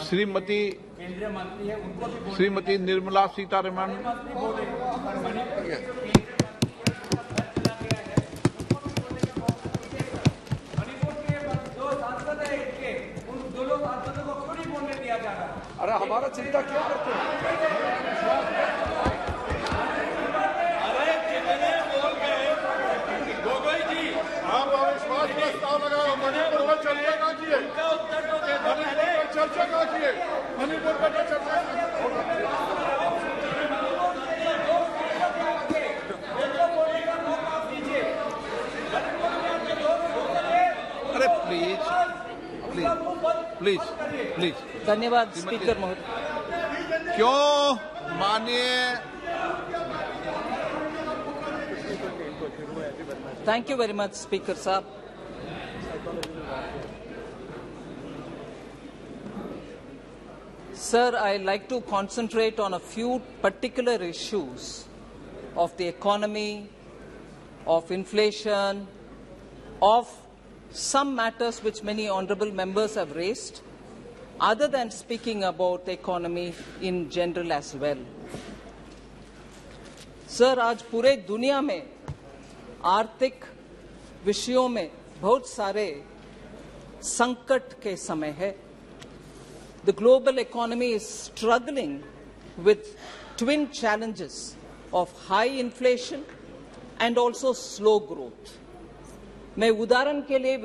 श्रीमती केंद्रीय मंत्री है उनको भी श्रीमती निर्मला सीतारमण अरे हमारा चिंता क्यों करते हैं? अरे कितने बोल गए गोगोई जी, आप अविश्वास प्रस्ताव लगाओ। मणिपुर पर चर्चा कहाँ की है? उनका उत्तर तो दे दो पहले। मणिपुर पर चर्चा कहाँ की है? मणिपुर पर तो चर्चा अरे प्लीज प्लीज प्लीज प्लीज धन्यवाद स्पीकर महोदय। क्यों माननीय thank you very much speaker साहब। Sir, I'd like to concentrate on a few particular issues of the economy, of inflation, of some matters which many honourable members have raised, other than speaking about the economy in general as well. Sir, आज पूरे दुनिया में आर्थिक विषयों में बहुत सारे संकट के समय है। The global economy is struggling with twin challenges of high inflation and also slow growth. मैं उदाहरण के लिए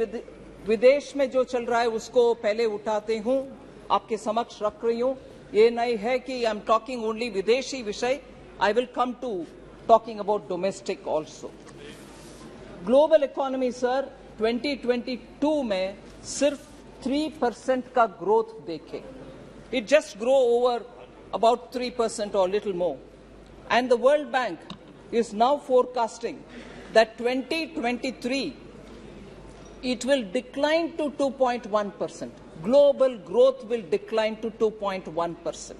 विदेश में जो चल रहा है उसको पहले उठाते हूं, आपके समक्ष रख रही हूं। ये नहीं है कि आई एम टॉकिंग ओनली विदेशी विषय, I will come to talking about domestic also. Global economy sir 2022 में सिर्फ 3% का ग्रोथ देखे। It just grow over about 3% or little more. And the World Bank is now forecasting that 2023 it will decline to 2.1%. Global growth will decline to 2.1%.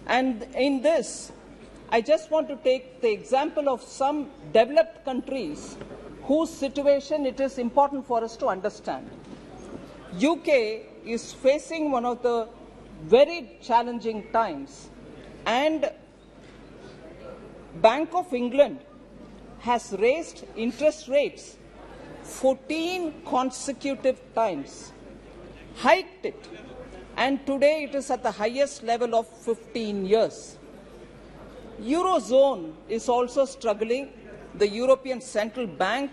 And in this, I just want to take the example of some developed countries whose situation it is important for us to understand. UK is facing one of the very challenging times, and Bank of England has raised interest rates 14 consecutive times, hiked it, and today it is at the highest level of 15 years. Eurozone is also struggling. The European Central Bank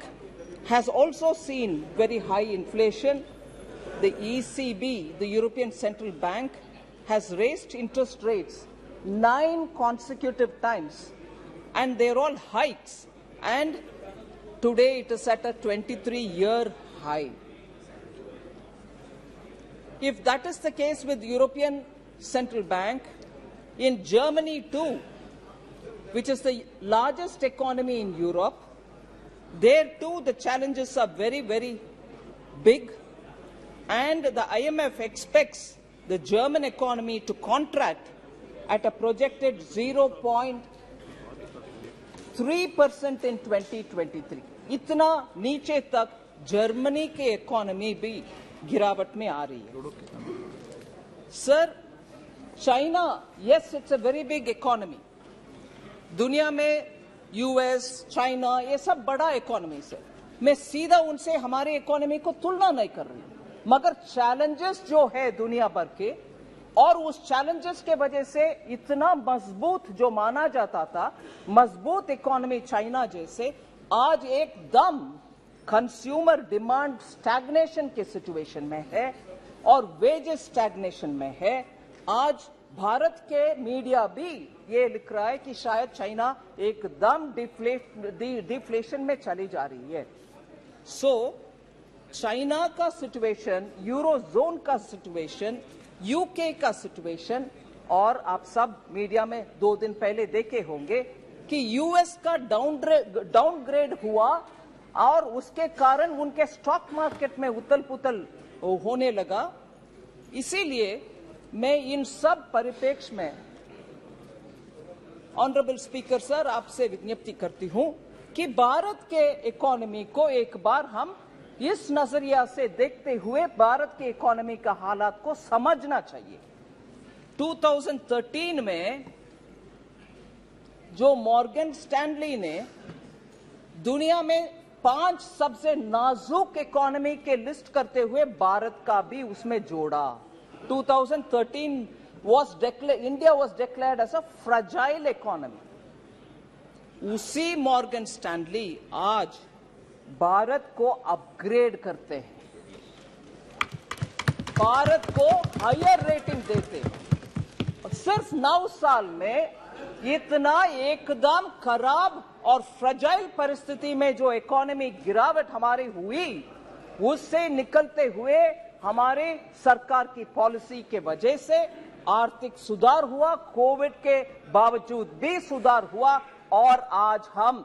has also seen very high inflation. The ECB, the European Central Bank, has raised interest rates 9 consecutive times, and they're all hikes, and today it is at a 23-year high. If that is the case with European Central Bank, in Germany too, which is the largest economy in Europe, there too the challenges are very, very big. And the IMF expects the German economy to contract at a projected 0.3% in 2023. इतना नीचे तक Germany के economy भी गिरावट में आ रही है। Sir, China, yes, it's a very big economy. दुनिया में यूएस, चाइना, ये सब बड़ा इकोनॉमी है। मैं सीधा उनसे हमारे इकोनॉमी को तुलना नहीं कर रही हूं, मगर चैलेंजेस जो है दुनिया भर के, और उस चैलेंजेस के वजह से इतना मजबूत जो माना जाता था, मजबूत इकोनॉमी चाइना जैसे, आज एकदम कंज्यूमर डिमांड स्टैग्नेशन के सिचुएशन में है और वेजेस स्टैग्नेशन में है। आज भारत के मीडिया भी ये लिख रहा है कि शायद चाइना एकदम डिफ्लेशन में चली जा रही है। चाइना का सिचुएशन, यूरोजोन का सिचुएशन, यूके का सिचुएशन, और आप सब मीडिया में 2 दिन पहले देखे होंगे कि यूएस का डाउनग्रेड हुआ और उसके कारण उनके स्टॉक मार्केट में उथल पुथल होने लगा। इसीलिए मैं इन सब परिप्रेक्ष्य में ऑनरेबल स्पीकर सर आपसे विज्ञप्ति करती हूं कि भारत के इकोनॉमी को एक बार हम इस नजरिया से देखते हुए भारत की इकोनॉमी का हालात को समझना चाहिए। 2013 में जो मॉर्गन स्टैनली ने दुनिया में 5 सबसे नाजुक इकोनॉमी के लिस्ट करते हुए भारत का भी उसमें जोड़ा। 2013 India was declared as a fragile economy. उसी मॉर्गन स्टैनली आज भारत को अपग्रेड करते हैं, भारत को हायर रेटिंग देते हैं। सिर्फ 9 साल में इतना एकदम खराब और फ्रजाइल परिस्थिति में जो इकोनॉमी गिरावट हमारी हुई, उससे निकलते हुए हमारे सरकार की पॉलिसी के वजह से आर्थिक सुधार हुआ, कोविड के बावजूद भी सुधार हुआ और आज हम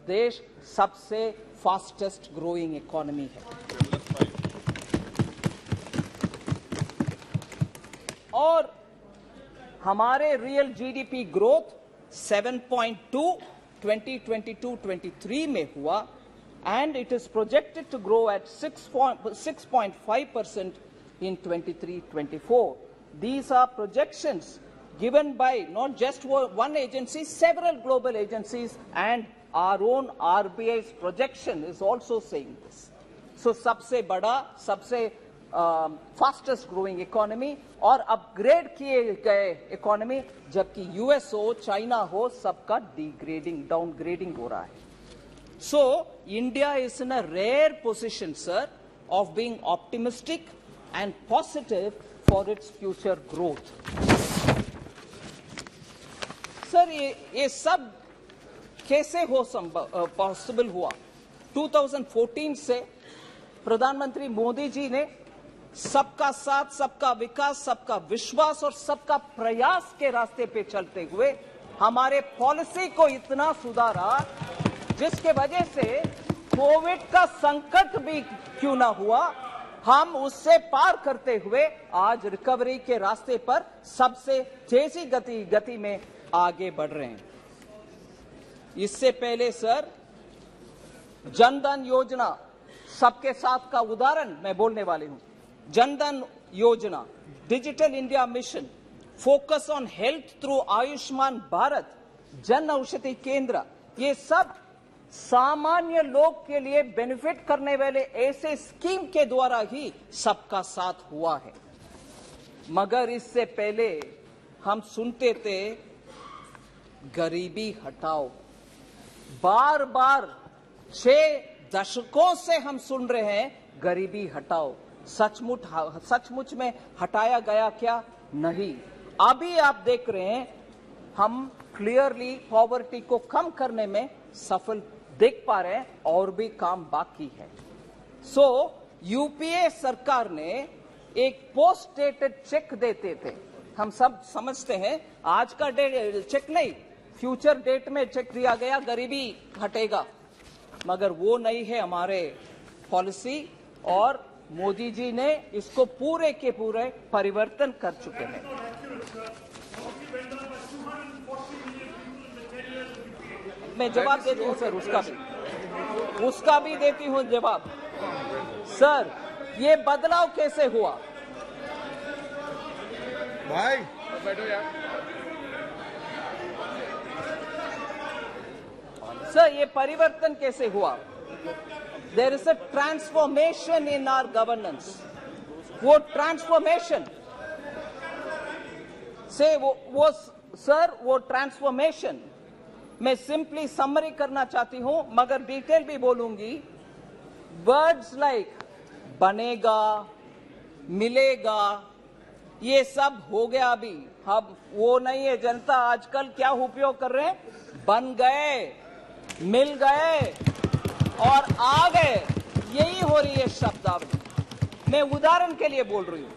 देश सबसे फास्टेस्ट ग्रोइंग इकोनॉमी है। और हमारे रियल जीडीपी ग्रोथ 7.2 2022-23 में हुआ and it is projected to grow at 6.5% in 23-24. These are projections given by not just one agency, several global agencies, and our own RBI's projection is also saying this. So सबसे बड़ा, सबसे fastest growing economy और upgrade किए गए economy, जबकि US हो, China हो, सबका डिग्रेडिंग, डाउनग्रेडिंग हो रहा है। So India is in a rare position, sir, of being optimistic and positive for its future growth. Sir ये सब कैसे पॉसिबल हुआ? 2014 से प्रधानमंत्री मोदी जी ने सबका साथ, सबका विकास, सबका विश्वास और सबका प्रयास के रास्ते पे चलते हुए हमारे पॉलिसी को इतना सुधारा, जिसके वजह से कोविड का संकट भी क्यों ना हुआ, हम उससे पार करते हुए आज रिकवरी के रास्ते पर सबसे तेजी गति में आगे बढ़ रहे हैं। इससे पहले सर, जनधन योजना सबके साथ का उदाहरण मैं बोलने वाली हूं। जनधन योजना, digital India mission, focus on health through Ayushman Bharat, Jan Aushadhi केंद्र, ये सब सामान्य लोग के लिए बेनिफिट करने वाले ऐसे स्कीम के द्वारा ही सबका साथ हुआ है। मगर इससे पहले हम सुनते थे गरीबी हटाओ, बार बार 6 दशकों से हम सुन रहे हैं गरीबी हटाओ। सचमुच में हटाया गया क्या? नहीं। अभी आप देख रहे हैं हम क्लियरली पॉवर्टी को कम करने में सफल देख पा रहे हैं, और भी काम बाकी है। सो यूपीए सरकार ने एक पोस्ट डेटेड चेक देते थे। हम सब समझते हैं आज का चेक नहीं, फ्यूचर डेट में चेक दिया गया, गरीबी हटेगा, मगर वो नहीं है हमारे पॉलिसी, और मोदी जी ने इसको पूरे के पूरे परिवर्तन कर चुके हैं। मैं जवाब देती हूं सर, उसका भी देती हूं जवाब। सर, ये बदलाव कैसे हुआ? भाई बैठो यार। सर, ये परिवर्तन कैसे हुआ? There is a transformation in our governance. वो ट्रांसफॉर्मेशन से वो ट्रांसफॉर्मेशन मैं सिंपली समरी करना चाहती हूं, मगर डिटेल भी बोलूंगी। वर्ड्स लाइक बनेगा, मिलेगा, ये सब हो गया अभी। अब वो नहीं है। जनता आजकल क्या उपयोग कर रहे हैं? बन गए, मिल गए और आ गए, यही हो रही है शब्दावली। मैं उदाहरण के लिए बोल रही हूं।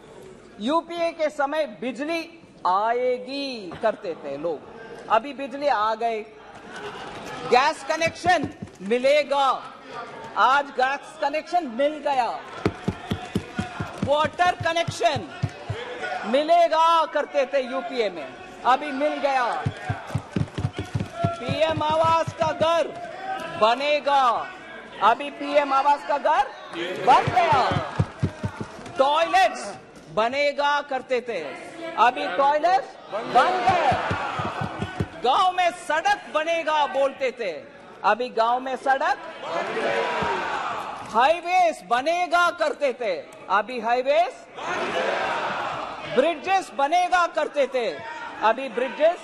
यूपीए के समय बिजली आएगी करते थे लोग, अभी बिजली आ गए। गैस कनेक्शन मिलेगा, आज गैस कनेक्शन मिल गया। वाटर कनेक्शन मिलेगा करते थे यूपीए में, अभी मिल गया। पीएम आवास का घर बनेगा, अभी पीएम आवास का घर बन गया। टॉयलेट्स बनेगा करते थे, अभी टॉयलेट्स बन गए। गांव में सड़क बनेगा बोलते थे, अभी गांव में सड़क। हाईवेज बनेगा करते थे, अभी हाईवेज। ब्रिजेस बनेगा करते थे, अभी ब्रिजेस।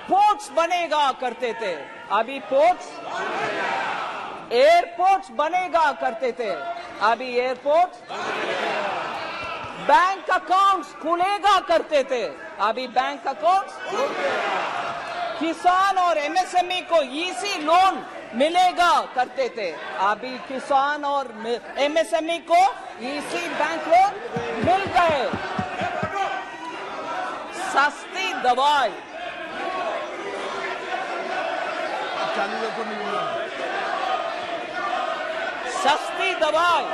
पोर्ट्स बनेगा करते थे, अभी पोर्ट्स। एयरपोर्ट्स बनेगा करते थे, अभी एयरपोर्ट्स। बैंक अकाउंट्स खुलेगा करते थे, अभी बैंक अकाउंट्स। किसान और एमएसएमई को इजी लोन मिलेगा करते थे, अभी किसान और एमएसएमई को इजी बैंक लोन मिल गए। सस्ती दवाई, सस्ती दवाई,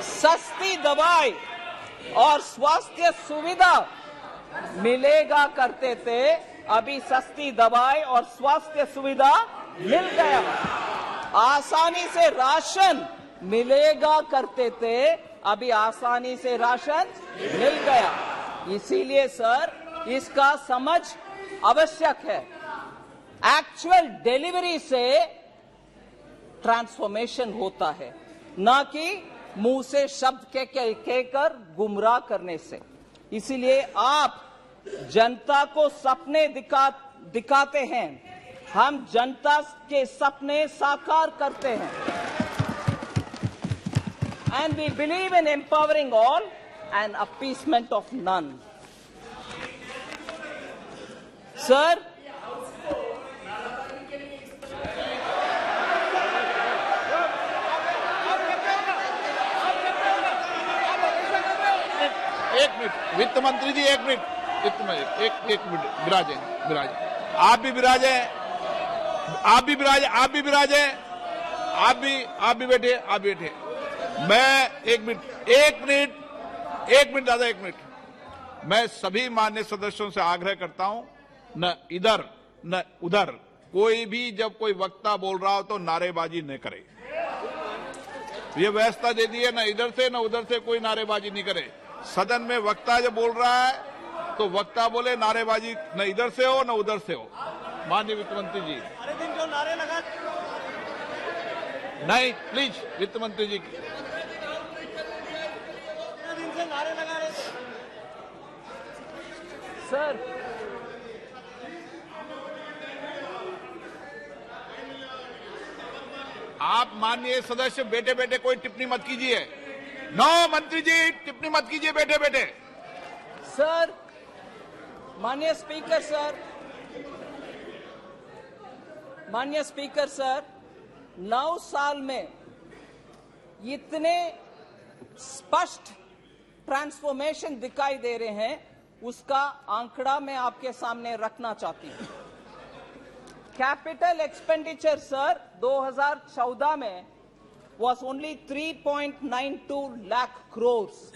सस्ती दवाई और स्वास्थ्य सुविधा मिलेगा करते थे, अभी सस्ती दवाई और स्वास्थ्य सुविधा मिल गया। आसानी से राशन मिलेगा करते थे, अभी आसानी से राशन मिल गया। इसीलिए सर इसका समझ आवश्यक है। एक्चुअल डिलीवरी से ट्रांसफॉर्मेशन होता है, ना कि मुंह से शब्द कहकर गुमराह करने से। इसीलिए आप जनता को सपने दिखाते हैं, हम जनता के सपने साकार करते हैं। And we believe in empowering all and appeasement of none. Sir, एक मिनट वित्त मंत्री जी, एक मिनट वित्त मंत्री, एक मिनट विराजे, आप भी विराजे, आप भी विराजे, आप भी विराजे, आप भी बैठे, आप बैठे। मैं एक मिनट दादा, एक मिनट। मैं सभी मान्य सदस्यों से आग्रह करता हूं, न इधर न उधर कोई भी जब कोई वक्ता बोल रहा हो तो नारेबाजी न करे। ये व्यवस्था दे दी है, न इधर से न उधर से कोई नारेबाजी नहीं करे। सदन में वक्ता जब बोल रहा है तो वक्ता बोले, नारेबाजी न इधर से हो न उधर से हो। माननीय वित्त मंत्री जी, अरे दिन जो नारे लगा, नहीं प्लीज वित्त मंत्री जी। दिन से नारे लगा रहे थे सर, आप माननीय सदस्य बैठे बैठे कोई टिप्पणी मत कीजिए। नो मंत्री जी, टिप्पणी मत कीजिए बैठे बैठे। सर, माननीय स्पीकर सर, माननीय स्पीकर सर, 9 साल में इतने स्पष्ट ट्रांसफॉर्मेशन दिखाई दे रहे हैं, उसका आंकड़ा मैं आपके सामने रखना चाहती हूं। कैपिटल एक्सपेंडिचर सर 2014 में was only 3.92 lakh crores.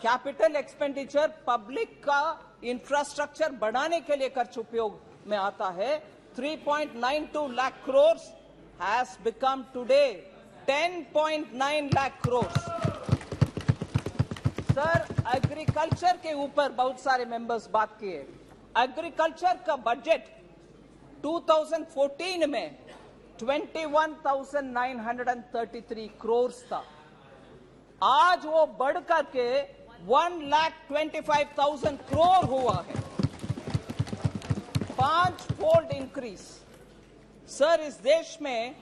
Capital expenditure public का इंफ्रास्ट्रक्चर बढ़ाने के लिए खर्च उपयोग में आता है। 3.92 lakh crores has become today 10.9 lakh crores. Sir, agriculture के ऊपर बहुत सारे मेंबर्स बात किए। एग्रीकल्चर का बजट 2014 में 21,933 करोड़ था। आज वो बढ़कर के 1,25,000 करोड़ हुआ है, 5-fold इंक्रीज। सर, इस देश में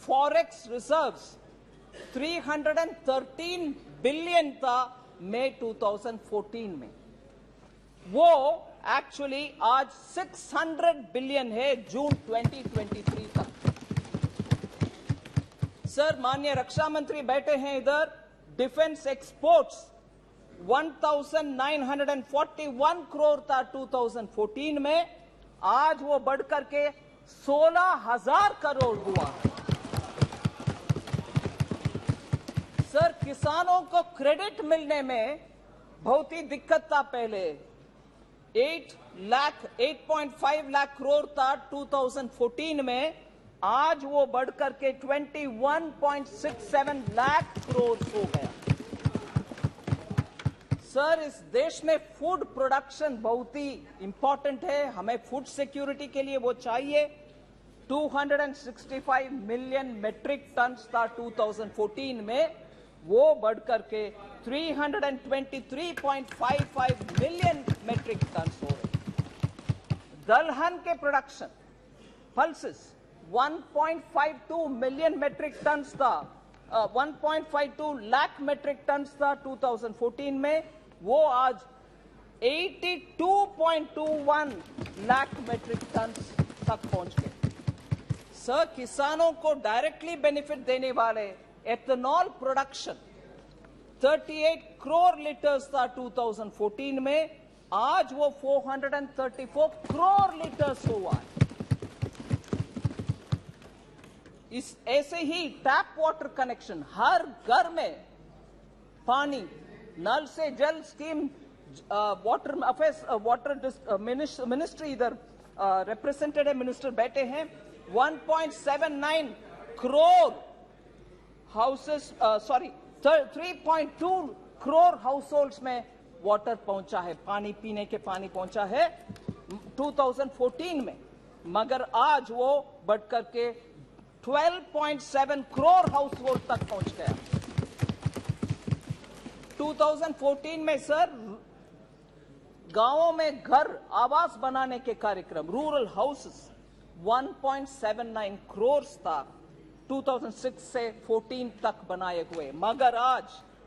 फॉरेक्स रिजर्व्स 313 बिलियन था मई 2014 में, वो एक्चुअली आज 600 बिलियन है जून 2023 तक। सर, माननीय रक्षा मंत्री बैठे हैं इधर। डिफेंस एक्सपोर्ट्स 1,941 करोड़ था 2014 में, आज वो बढ़कर के 16,000 करोड़ हुआ। सर, किसानों को क्रेडिट मिलने में बहुत ही दिक्कत था पहले। 8.5 लाख करोड़ था 2014 में, आज वो बढ़कर के 21.67 लाख करोड़ हो गया। सर, इस देश में फूड प्रोडक्शन बहुत ही इंपॉर्टेंट है, हमें फूड सिक्योरिटी के लिए वो चाहिए। 265 मिलियन मेट्रिक टन था 2014 में, वो बढ़कर के 323.55 मिलियन मेट्रिक टन हो रहे। दलहन के production pulses 1.52 million metric tonne था, 1.52 लाख मेट्रिक टन था 2014 में, वो आज 82.21 लाख मेट्रिक टन तक पहुंच गए। सर, किसानों को डायरेक्टली बेनिफिट देने वाले एथेनॉल प्रोडक्शन 38 करोड़ लीटर्स था 2014 में, आज वो 434 करोड़ लीटर्स हुआ है। इस ऐसे ही टैप वाटर कनेक्शन, हर घर में पानी, नल से जल scheme, water affairs, water ministry इधर रिप्रेजेंटेटिव मिनिस्टर बैठे हैं। 1.79 crore houses, 3.2 crore house holds में वाटर पहुंचा है, पानी पीने के पानी पहुंचा है 2014 में, मगर आज वो बढ़कर के 12.7 करोड़ हाउस होल्ड तक पहुंच गया। 2014 में सर, गांवों में घर आवास बनाने के कार्यक्रम, रूरल हाउसेस 1.79 करोड़ था 2006 से 14 तक बनाए हुए, मगर आज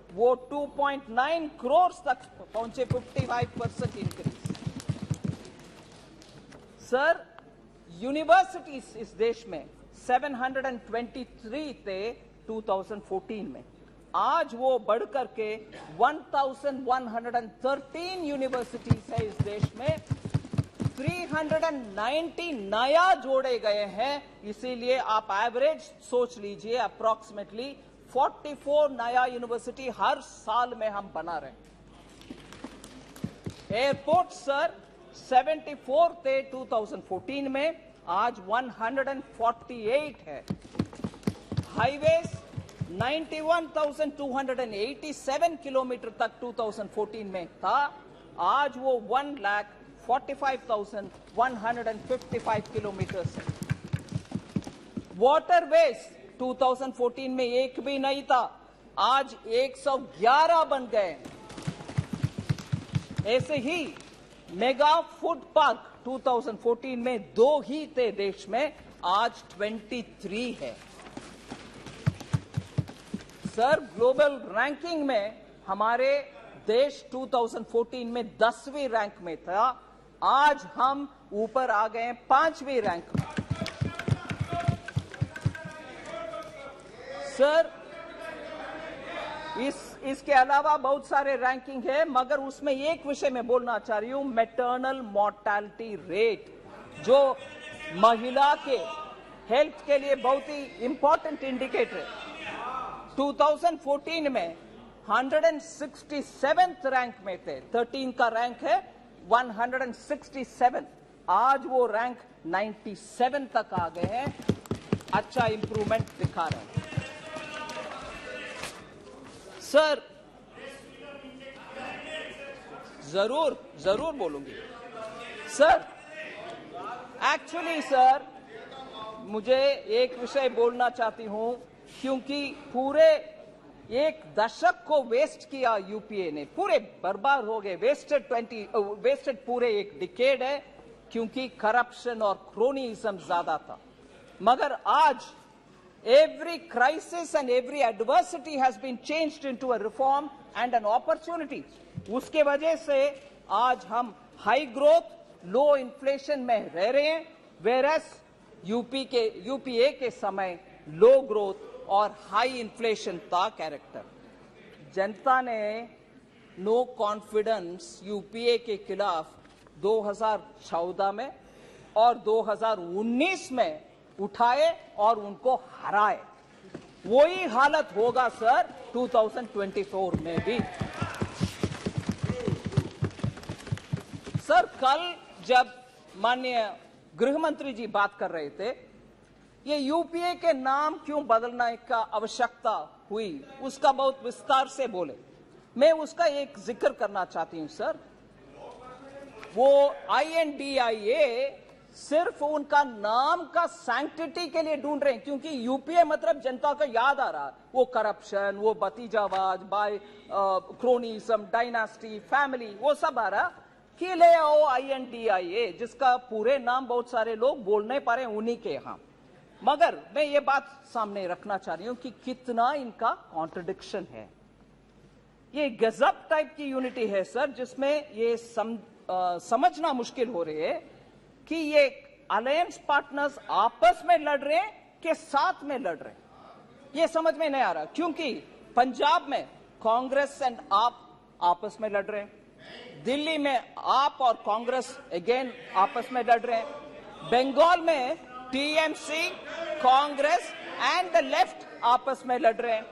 वो 2.9 करोड़ तक पहुंचे, 55% इंक्रीज। सर, यूनिवर्सिटीज इस देश में 723 थे 2014 में, आज वो बढ़कर के 1113 यूनिवर्सिटीज है इस देश में। 390 नया जोड़े गए हैं, इसीलिए आप एवरेज सोच लीजिए, अप्रोक्सीमेटली 44 नया यूनिवर्सिटी हर साल में हम बना रहे हैं। एयरपोर्ट सर 74 थे 2014 में, आज 148 है। हाईवेज 91,287 किलोमीटर तक 2014 में था, आज वो 1,45,155 किलोमीटर है। वाटरवेज 2014 में एक भी नहीं था, आज 111 बन गए। ऐसे ही मेगा फूड पार्क 2014 में 2 ही थे देश में, आज 23 है। सर, ग्लोबल रैंकिंग में हमारे देश 2014 में 10वीं रैंक में था, आज हम ऊपर आ गए 5वीं रैंक में। सर, इसके अलावा बहुत सारे रैंकिंग है, मगर उसमें एक विषय में बोलना चाह रही हूं, मैटरनल मोर्टेलिटी रेट, जो महिला के हेल्थ के लिए बहुत ही इंपॉर्टेंट इंडिकेटर है। 2014 में 167th रैंक में थे, 13 का रैंक है 167, आज वो रैंक 97 तक आ गए हैं, अच्छा इंप्रूवमेंट दिखा रहे हैं। सर, जरूर बोलूंगी। सर, एक्चुअली सर, मुझे एक विषय बोलना चाहती हूं, क्योंकि पूरे एक दशक को वेस्ट किया यूपीए ने, पूरे बर्बाद हो गए, वेस्टेड पूरे एक डिकेड है, क्योंकि करप्शन और क्रोनीइज्म ज्यादा था। मगर आज every crisis and every adversity has been changed into a reform and an opportunity. उसके वजह से आज हम हाई ग्रोथ लो इन्फ्लेशन में रह रहे हैं, whereas यूपीए के समय लो ग्रोथ और हाई इन्फ्लेशन था कैरेक्टर। जनता ने नो कॉन्फिडेंस यूपीए के खिलाफ 2014 में और 2019 में उठाए और उनको हराए। वही हालत होगा सर 2024 में भी। सर कल जब माननीय गृह मंत्री जी बात कर रहे थे, ये यूपीए के नाम क्यों बदलने का आवश्यकता हुई उसका बहुत विस्तार से बोले। मैं उसका एक जिक्र करना चाहती हूं सर। वो INDIA सिर्फ उनका नाम का सैंक्टिटी के लिए ढूंढ रहे हैं, क्योंकि यूपीए मतलब जनता को याद आ रहा है वो करप्शन, वो भतीजावाज, बाय क्रोनिज्म, डायनास्टी, फैमिली, वो सब आ रहा कि ले आओ INDIA, जिसका पूरे नाम बहुत सारे लोग बोल नहीं पा रहे उन्हीं के यहां। मगर मैं ये बात सामने रखना चाह रही हूं कि कितना इनका कॉन्ट्रडिक्शन है। ये गजब टाइप की यूनिटी है सर, जिसमें ये समझना मुश्किल हो रही है कि ये अलायंस पार्टनर्स आपस में लड़ रहे हैं कि साथ में लड़ रहे हैं, ये समझ में नहीं आ रहा। क्योंकि पंजाब में कांग्रेस एंड आप आपस में लड़ रहे हैं, दिल्ली में आप और कांग्रेस अगेन आपस में लड़ रहे हैं, बंगाल में TMC, Congress and the left आपस में लड़ रहे हैं,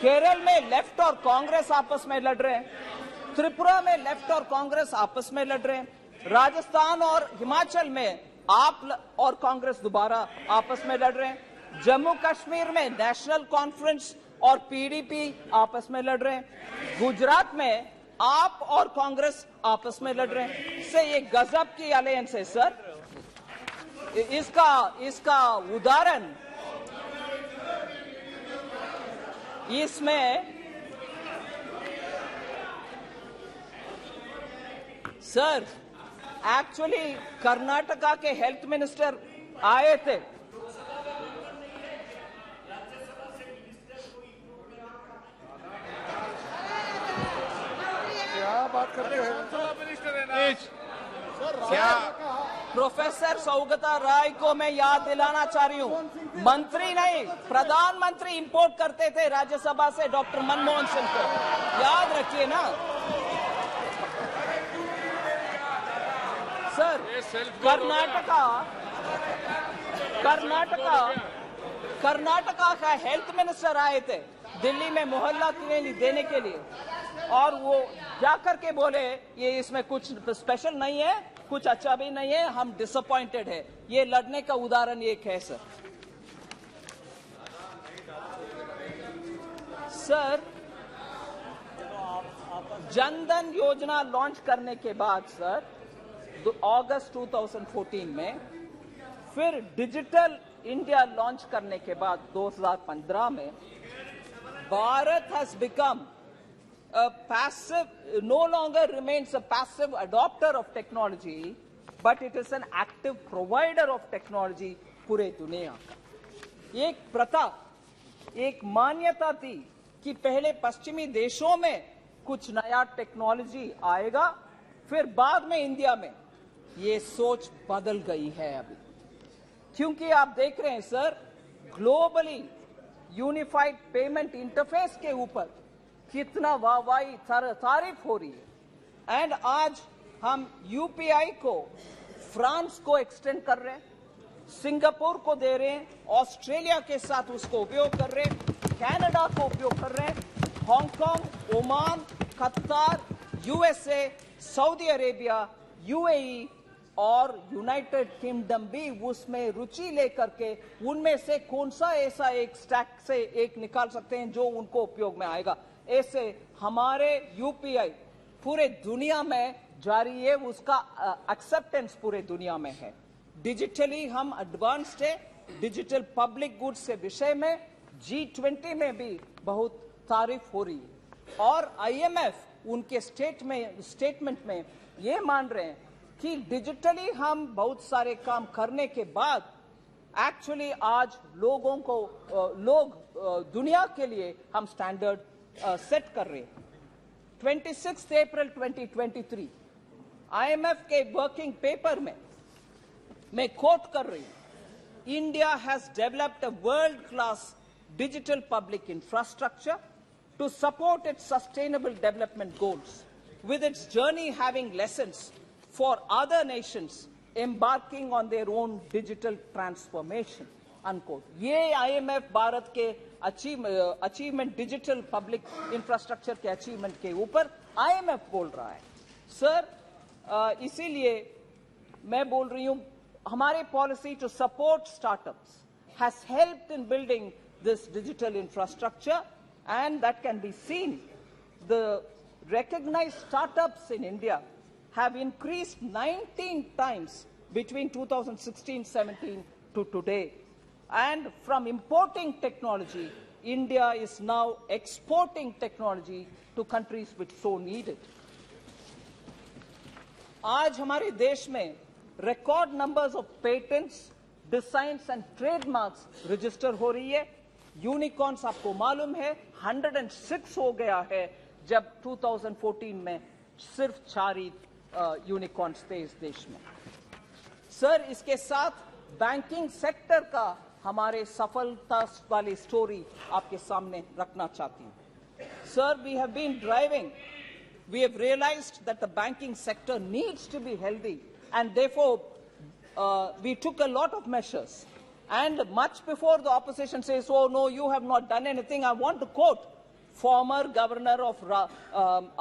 केरल में लेफ्ट और कांग्रेस आपस में लड़ रहे हैं, त्रिपुरा में लेफ्ट और कांग्रेस आपस में लड़ रहे हैं, राजस्थान और हिमाचल में आप और कांग्रेस दोबारा आपस में लड़ रहे हैं, जम्मू कश्मीर में नेशनल कॉन्फ्रेंस और PDP आपस में लड़ रहे हैं, गुजरात में आप और कांग्रेस आपस में लड़ रहे हैं। इससे ये गजब की अलायंस है सर। इसका उदाहरण इसमें सर एक्चुअली कर्नाटका के हेल्थ मिनिस्टर आए थे, क्या बात करते हैं? क्या प्रोफेसर सौगता राय को मैं याद दिलाना चाह रही हूँ, मंत्री नहीं प्रधानमंत्री इंपोर्ट करते थे राज्यसभा से डॉक्टर मनमोहन सिंह को, याद रखिए ना सर। कर्नाटका का हेल्थ मिनिस्टर आए थे दिल्ली में मोहल्ला क्लिनिक देने के लिए, और वो जाकर के बोले ये इसमें कुछ स्पेशल नहीं है, कुछ अच्छा भी नहीं है, हम डिसअपॉइंटेड है। ये लड़ने का उदाहरण एक है सर। सर जनधन योजना लॉन्च करने के बाद सर अगस्त 2014 में, फिर डिजिटल इंडिया लॉन्च करने के बाद 2015 में, Bharat has become a passive, no longer remains a passive adopter of technology, but it is an active provider of technology पूरे दुनिया का। एक प्रथा, एक मान्यता थी कि पहले पश्चिमी देशों में कुछ नया टेक्नोलॉजी आएगा, फिर बाद में इंडिया में। ये सोच बदल गई है अभी, क्योंकि आप देख रहे हैं sir globally unified payment interface के ऊपर कितना वाहवाही तारीफ हो रही है। एंड आज हम UPI को फ्रांस को एक्सटेंड कर रहे हैं, सिंगापुर को दे रहे हैं, ऑस्ट्रेलिया के साथ उसको उपयोग कर रहे हैं, कनाडा को उपयोग कर रहे हैं, हांगकांग, ओमान, कतार, USA, सऊदी अरेबिया, UAE और यूनाइटेड किंगडम भी उसमें रुचि लेकर के उनमें से कौन सा ऐसा एक स्टैक से एक निकाल सकते हैं जो उनको उपयोग में आएगा। ऐसे हमारे UPI पूरे दुनिया में जारी है, उसका एक्सेप्टेंस पूरे दुनिया में है। डिजिटली हम एडवांस्ड है, डिजिटल पब्लिक गुड्स के विषय में G20 में भी बहुत तारीफ हो रही है, और IMF उनके स्टेटमेंट में ये मान रहे हैं कि डिजिटली हम बहुत सारे काम करने के बाद एक्चुअली आज लोग दुनिया के लिए हम स्टैंडर्ड सेट कर रहे हैं। 26 अप्रैल 2023 IMF के वर्किंग पेपर में मैं कोट कर रही हूं, India has developed a world class digital public infrastructure to support its sustainable development goals, with its journey having lessons for other nations embarking on their own digital transformation, unquote. ये IMF Bharat के achievement digital public infrastructure के achievement के ऊपर IMF बोल रहा है। Sir इसीलिए मैं बोल रही हूं, हमारी policy to support startups has helped in building this digital infrastructure, and that can be seen. The recognized startups in India have increased 19 times between 2016-17 to today. And from importing technology, India is now exporting technology to countries which so need it. आज हमारे देश में record numbers of patents, designs and trademarks register हो रही है. Unicorns आपको मालूम है 106 हो गया है, जब 2014 में सिर्फ 4 ही यूनिकॉर्न्स थे इस देश में. सर, इसके साथ बैंकिंग सेक्टर का हमारे सफलता वाली स्टोरी आपके सामने रखना चाहती हूं. Sir, we have been driving, we have realised that the banking sector needs to be healthy, and therefore we took a lot of measures. And much before the opposition says, oh no, you have not done anything, I want to quote former governor of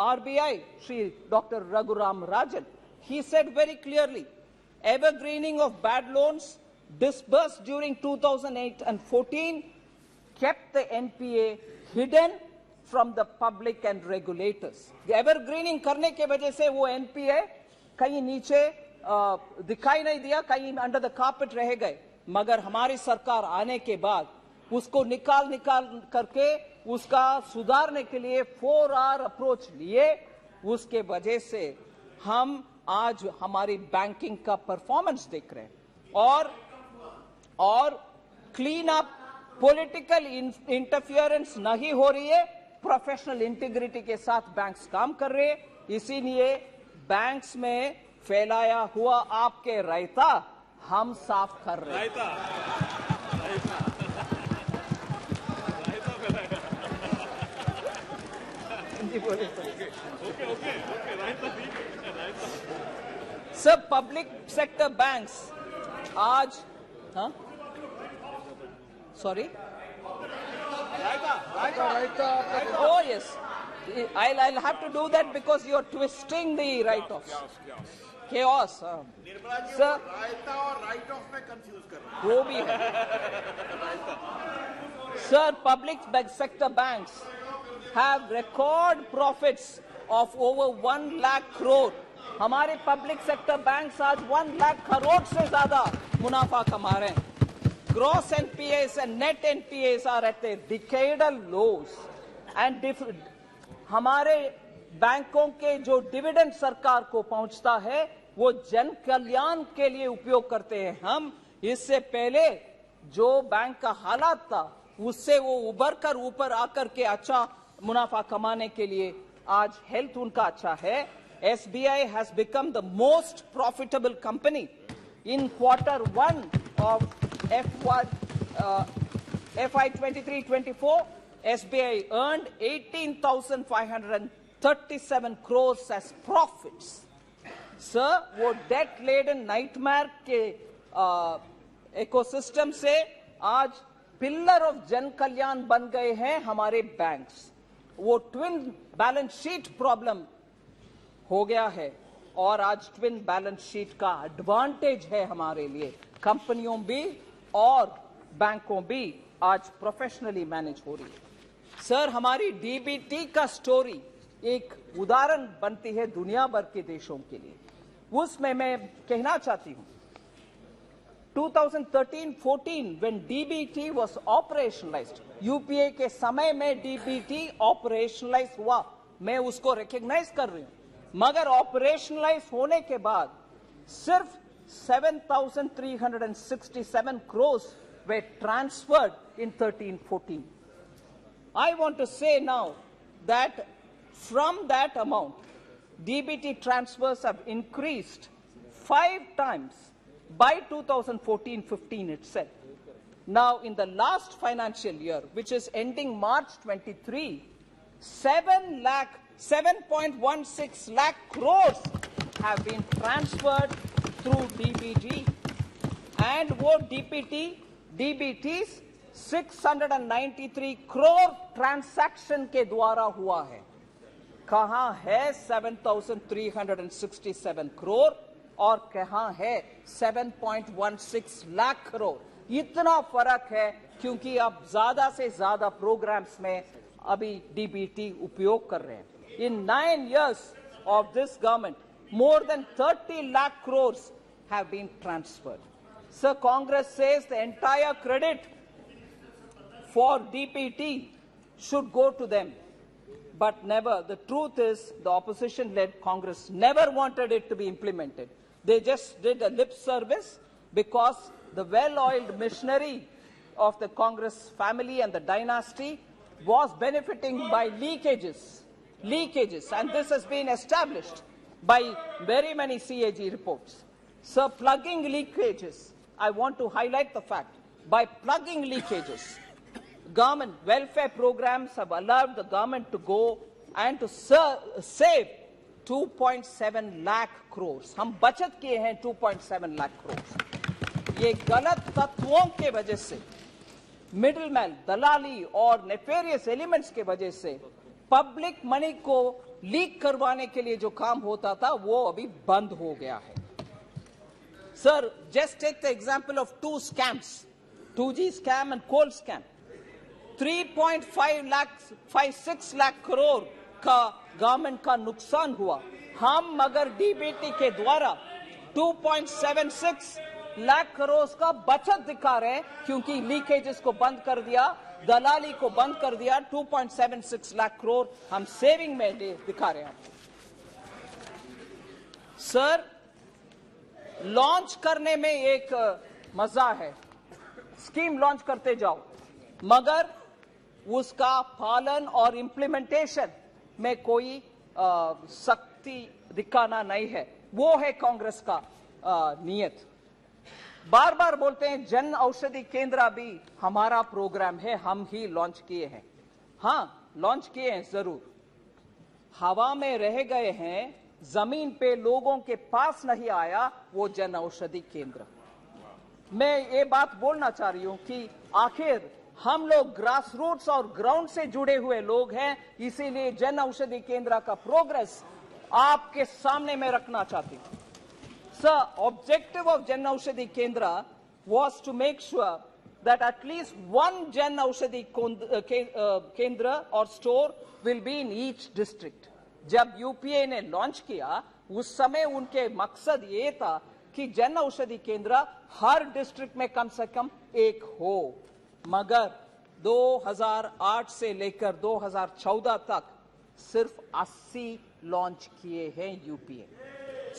RBI, Shri Dr. Raghuram Rajan. He said very clearly, evergreening of bad loans disbursed during 2008 and 14 kept the NPA hidden from the public and regulators. The evergreening करने के वजह से वो NPA कहीं नीचे दिखाई नहीं दिया, कहीं अंडर द कार्पेट रह गए. मगर हमारी सरकार आने के बाद उसको निकाल करके उसका सुधारने के लिए 4R अप्रोच लिए. उसके वजह से हम आज हमारी बैंकिंग का परफॉर्मेंस देख रहे हैं. और क्लीन अप, पॉलिटिकल इंटरफियरेंस नहीं हो रही है, प्रोफेशनल इंटीग्रिटी के साथ बैंक्स काम कर रहे हैं. इसीलिए बैंक्स में फैलाया हुआ आपके रायता हम साफ कर रहे हैं. सब पब्लिक सेक्टर बैंक्स आज, sorry, oh yes, I'll have to do that because you're twisting the write-offs. Chaos. Sir, रायता और राइट ऑफ में कंफ्यूज कर रहे हैं. वो भी है. Sir, public sector banks have record profits of over 1 lakh crore. हमारे पब्लिक सेक्टर बैंक्स आज 1 लाख करोड़ से ज्यादा मुनाफा कमा रहे हैं. Gross NPAs and net NPAs are at a decadal lows. And हमारे बैंकों के जो डिविडेंड सरकार को पहुंचता है वो जन कल्याण के लिए उपयोग करते हैं हम. इससे पहले जो बैंक का हालात था उससे वो उबर कर ऊपर आकर के अच्छा मुनाफा कमाने के लिए आज हेल्थ उनका अच्छा है. SBI has become the most profitable company. In Q1 of FY 23-24, SBI earned 18,537 crores as profits. Sir, वो डेट लेडन नाइटमेयर के इकोसिस्टम से आज पिलर ऑफ जन कल्याण बन गए हैं हमारे बैंक्स. वो ट्विन बैलेंस शीट प्रॉब्लम हो गया है और आज ट्विन बैलेंस शीट का एडवांटेज है हमारे लिए. कंपनियों भी और बैंकों भी आज प्रोफेशनली मैनेज हो रही है. सर, हमारी डीबीटी का स्टोरी एक उदाहरण बनती है दुनिया भर के देशों के लिए. उसमें मैं कहना चाहती हूं 2013-14 when DBT was operationalized, UPA के समय में डीबीटी ऑपरेशनलाइज हुआ, मैं उसको रिकॉग्नाइज कर रही हूं. मगर ऑपरेशनलाइज होने के बाद सिर्फ 7,367 crores were transferred in 13-14. I want to say now that from that amount, DBT transfers have increased 5 times by 2014-15 itself. Now, in the last financial year, which is ending March 23, 7.16 lakh crores have been transferred through DBT, and वो DBTs 693 crore transaction के द्वारा हुआ है. कहां है 7,367 करोड़ और कहां है 7.16 लाख करोड़? इतना फर्क है क्योंकि अब ज्यादा से ज्यादा प्रोग्राम्स में अभी डीबीटी उपयोग कर रहे हैं. In 9 years of this government, more than 30 lakh crores have been transferred. So Congress says the entire credit for DPT should go to them. But never. The truth is, the opposition-led Congress never wanted it to be implemented. They just did a lip service because the well-oiled machinery of the Congress family and the dynasty was benefiting by leakages, and this has been established by very many CAG reports. So, plugging leakages, I want to highlight the fact, by plugging leakages, government welfare programs have allowed the government to go and to save 2.7 lakh crores. हम बचत किए हैं 2.7 लाख करोड़. ये गलत तत्वों के वजह से, मिडिलमैन, दलाली और नेफेरियस एलिमेंट्स के वजह से पब्लिक मनी को लीक करवाने के लिए जो काम होता था वो अभी बंद हो गया है. Sir, just take the example of 2 scams, 2G scam and coal scam. 3.56 lakh crore का गवर्नमेंट का नुकसान हुआ. हम मगर डीबीटी के द्वारा 2.76 लाख करोड़ का बचत दिखा रहे हैं क्योंकि लीकेजेस को बंद कर दिया, दलाली को बंद कर दिया. 2.76 लाख करोड़ हम सेविंग में दिखा रहे हैं. सर, लॉन्च करने में एक मजा है, स्कीम लॉन्च करते जाओ, मगर उसका पालन और इंप्लीमेंटेशन में कोई सख्ती दिखाना नहीं है. वो है कांग्रेस का नियत. बार बार बोलते हैं जन औषधि केंद्र भी हमारा प्रोग्राम है, हम ही लॉन्च किए हैं. हां, लॉन्च किए हैं जरूर, हवा में रह गए हैं, जमीन पे लोगों के पास नहीं आया वो जन औषधि केंद्र. मैं ये बात बोलना चाह रही हूं कि आखिर हम लोग ग्रास रूट्स और ग्राउंड से जुड़े हुए लोग हैं, इसीलिए जन औषधि केंद्र का प्रोग्रेस आपके सामने में रखना चाहती हूं. Sir, objective of Jan Aushadhi Kendra was to make sure that at least one Jan Aushadhi Kendra or store will be in each district. जब यूपीए ने लॉन्च किया उस समय उनके मकसद ये था कि जन औषधि केंद्र हर डिस्ट्रिक्ट में कम से कम एक हो. मगर 2008 से लेकर 2014 तक सिर्फ 80 लॉन्च किए हैं यूपीए,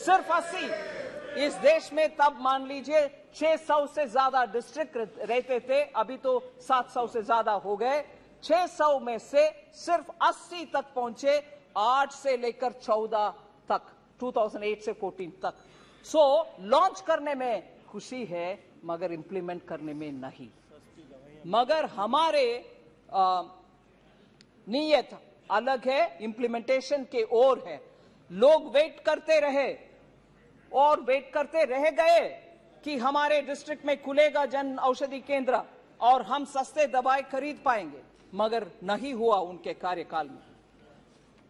सिर्फ 80. इस देश में तब मान लीजिए 600 से ज्यादा डिस्ट्रिक्ट रहते थे, अभी तो 700 से ज्यादा हो गए. 600 में से सिर्फ 80 तक पहुंचे, 8 से लेकर 14 तक, 2008 से 14 तक. सो लॉन्च करने में खुशी है मगर इंप्लीमेंट करने में नहीं. मगर हमारे नीयत अलग है, इंप्लीमेंटेशन के ओर है. लोग वेट करते रहे और वेट करते रह गए कि हमारे डिस्ट्रिक्ट में खुलेगा जन औषधि केंद्र और हम सस्ते दवाई खरीद पाएंगे, मगर नहीं हुआ उनके कार्यकाल में.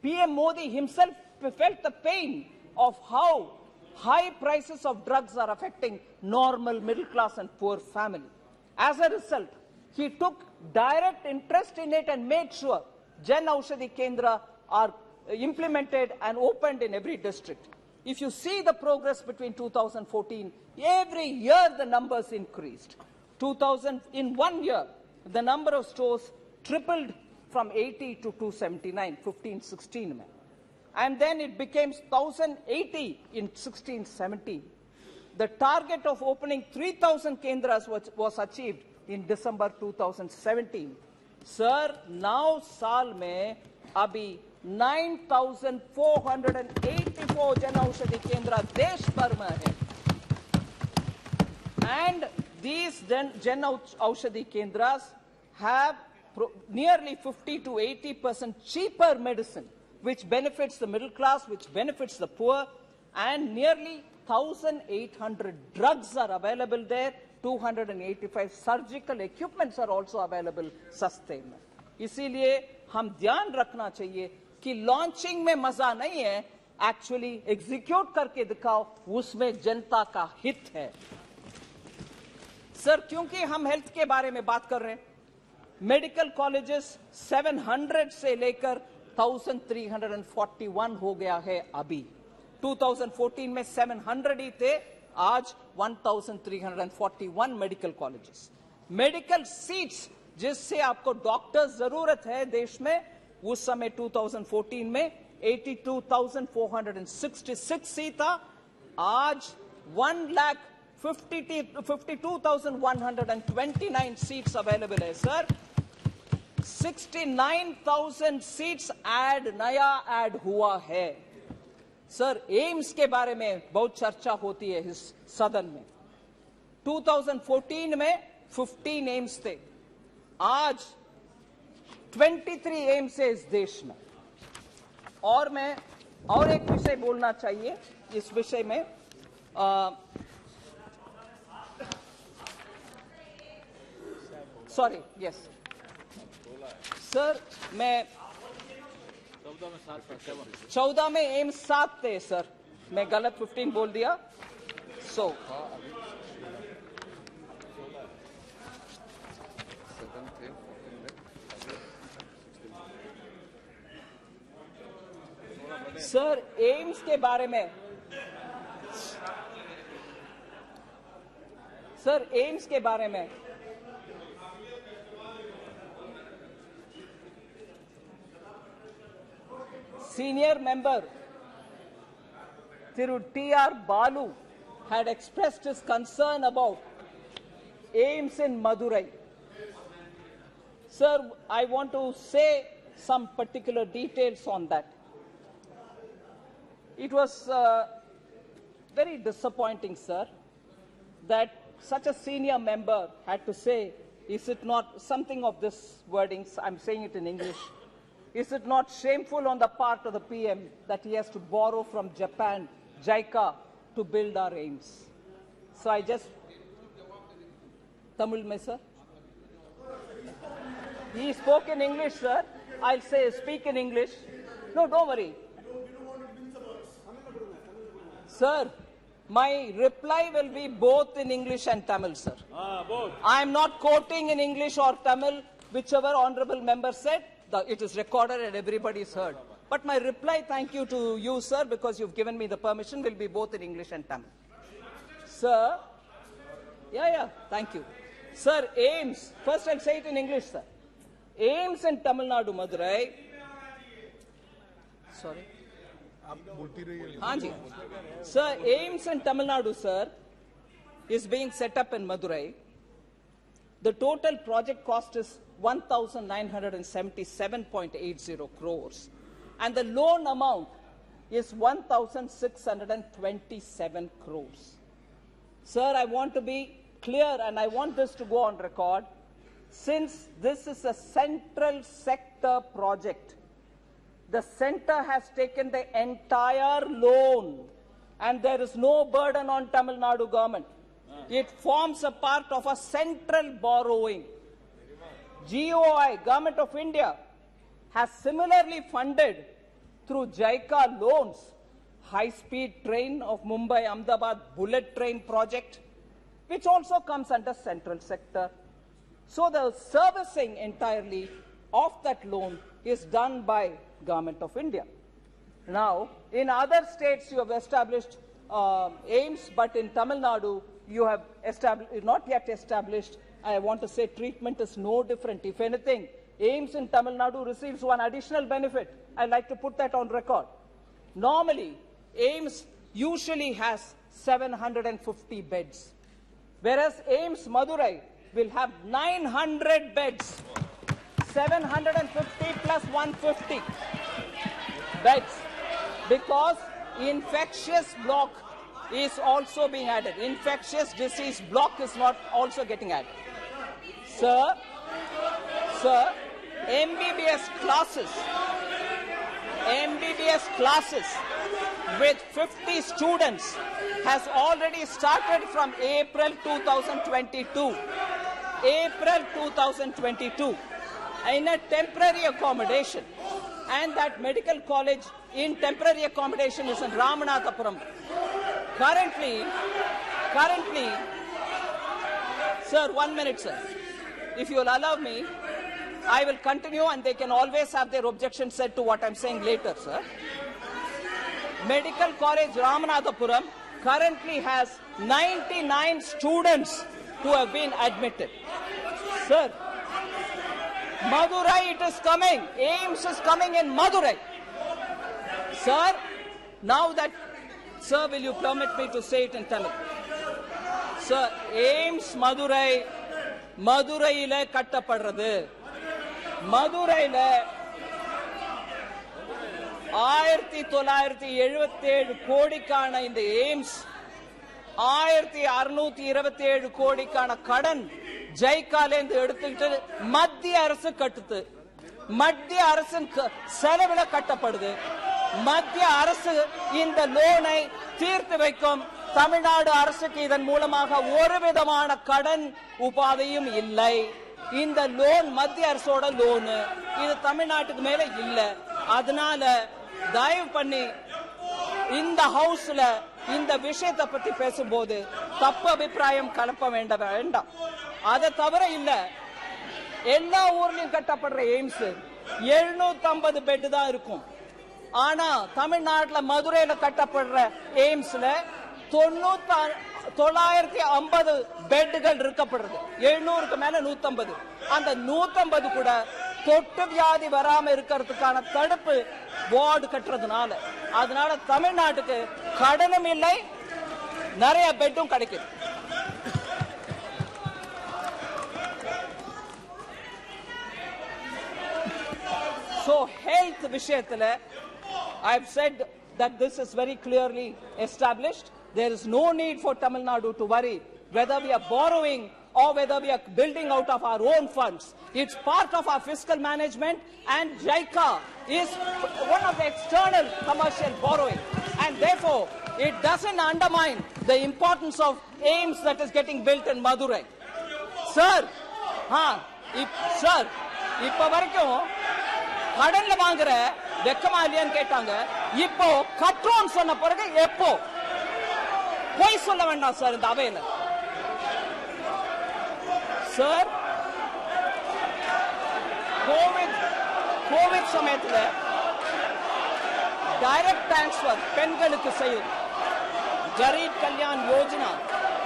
PM Modi himself felt the pain of how high prices of drugs are affecting normal middle class and poor family. As a result, he took direct interest in it and made sure Jan Aushadhi Kendra are implemented and opened in every district. If you see the progress between 2014, every year the numbers increased. In 1 year, the number of stores tripled from 80 to 279, 15-16 mein. And then it became 1,080 in 16-17. The target of opening 3,000 kendras was achieved in December 2017. Sir, now साल में अभी 9,484 जन औषधि केंद्र देश भर में है. And these Jan Aushadhi Kendras have nearly 50 to 80% cheaper medicine, which benefits the middle class, which benefits the poor, and nearly 1,800 drugs are available there. 285 surgical equipments are also available सस्ते में. इसीलिए हम ध्यान रखना चाहिए कि लॉन्चिंग में मजा नहीं है, एक्चुअली एग्जीक्यूट करके दिखाओ, उसमें जनता का हित है। सर, क्योंकि हम हेल्थ के बारे में बात कर रहे हैं, मेडिकल कॉलेजेस 700 से लेकर 1341 हो गया है अभी। 2014 में 700 ही थे, आज 1341 मेडिकल कॉलेजेस। मेडिकल सीट्स जिससे आपको डॉक्टर्स जरूरत है देश में, उस समय 2014 में 82,466 सीट था, आज 1,52,129 सीट्स अवेलेबल है सर। 69,000 सीट्स नया ऐड हुआ है सर। एम्स के बारे में बहुत चर्चा होती है इस सदन में। 2014 में 15 एम्स थे, आज 23 एम्स है इस देश में। और मैं और एक विषय बोलना चाहिए इस विषय में, सॉरी, यस सर, मैं 14 में एम्स 7 थे सर, मैं गलत 15 बोल दिया। सर, एम्स के बारे में, सर एम्स के बारे में senior member Thiru T.R. Balu had expressed his concern about AIIMS in Madurai. Sir, I want to say some particular details on that. It was very disappointing, sir, that such a senior member had to say, is it not something of this wording, I'm saying it in English, is it not shameful on the part of the PM that he has to borrow from Japan, JICA, to build our AIIMS? So I just... Tamil mein, sir? He spoke in English, sir. I'll say, speak in English. No, don't worry. Sir, my reply will be both in English and Tamil, sir. both. I am not quoting in English or Tamil, whichever honorable member said. It is recorded and everybody is heard. But my reply, thank you to you, sir, because you've given me the permission, will be both in English and Tamil. Sir, thank you. Sir, AIIMS, first I'll say it in English, sir. AIIMS in Tamil Nadu, Madurai. Sorry. Hanji. Sir, AIIMS in Tamil Nadu, sir, is being set up in Madurai. The total project cost is 1,977.80 crores. And the loan amount is 1,627 crores. Sir, I want to be clear and I want this to go on record. Since this is a central sector project, the center has taken the entire loan and there is no burden on Tamil Nadu government. It forms a part of a central borrowing. GOI, Government of India, has similarly funded through JICA loans, high-speed train of Mumbai-Ahmedabad bullet train project, which also comes under central sector. So the servicing entirely of that loan is done by Government of India. Now, in other states you have established AIIMS, but in Tamil Nadu you have not yet established. I want to say treatment is no different. If anything, AIIMS in Tamil Nadu receives one additional benefit. I'd like to put that on record. Normally, AIIMS usually has 750 beds, whereas AIIMS Madurai will have 900 beds, 750 plus 150 beds, because infectious block is also being added. Infectious disease block is not also getting added. Sir, MBBS classes with 50 students has already started from April 2022. April 2022 in a temporary accommodation. and that medical college in temporary accommodation is in Ramanathapuram. Currently, sir, 1 minute, sir. If you will allow me, I will continue and they can always have their objections said to what I'm saying later, sir. Medical College Ramanathapuram currently has 99 students who have been admitted. Sir, Madurai it is coming. AIMS is coming in Madurai. Sir, now that, sir, will you permit me to say it in Tamil? Sir, AIMS Madurai, Maduraile kattapadrathu. Maduraile 1977 கோடிக்கான இந்த AIIMS 1627 கோடிக்கான கடன் ஜெய்காலேந்து எடுத்துக்கிட்டு மத்திய அரசு கட்டுது. மத்திய அரசின் செலவுல கட்டப்படுது. மத்திய அரசு இந்த லோனை தீர்த்து வைக்கும். தமிழ்நாடு அரசுக்கு இதன் மூலமாக ஒரு விதமான கடன் உபாதையும் இல்லை. இந்த லோன் மத்திய அரசோட லோனு, இது தமிழ்நாட்டுக்கு மேல இல்ல. அதனால தயவு பண்ணி இந்த ஹவுஸ்ல இந்த விஷயத்தை பத்தி பேசும்போது தப்பு அபிப்பிராயம் கலப்ப வேண்டாம். அதை தவிர இல்ல, எல்லா ஊர்லயும் கட்டப்படுற எய்ம்ஸ் 750 பெட் தான் இருக்கும். ஆனா தமிழ்நாட்டில் மதுரையில கட்டப்படுற எய்ம்ஸ்ல 950 பெட்டுகள் இருக்கப்படுறது. 700க்கு மேல 150. அந்த 150 கூட தொட்டு வியாதி வராம இருக்கிறதுக்கான தடுப்பு வார்டு கட்டுறதுனால, அதனால தமிழ்நாட்டுக்கு கடனும் இல்லை, நிறைய பெட்டும் கிடைக்குது. So health விஷயத்துல I have said that this is very clearly established. There is no need for Tamil Nadu to worry whether we are borrowing or whether we are building out of our own funds. It's part of our fiscal management, and JICA is one of the external commercial borrowing, and therefore it doesn't undermine the importance of AIMS that is getting built in Madurai. Sir, sir, இப்ப வரைக்கும் கடன்ல வாங்குற வெக்கமா இல்லையான்னு கேட்டாங்க. இப்போ கட்டுறோம் சொன்ன பிறகு எப்போ போய் சொல்ல வேண்டாம் சார் இந்த அவையில. சார், கோவிட் சமயத்துல டைரக்ட் டிரான்ஸ்பர் பெண்களுக்கு செய்யும் kharif Kalyan Yojana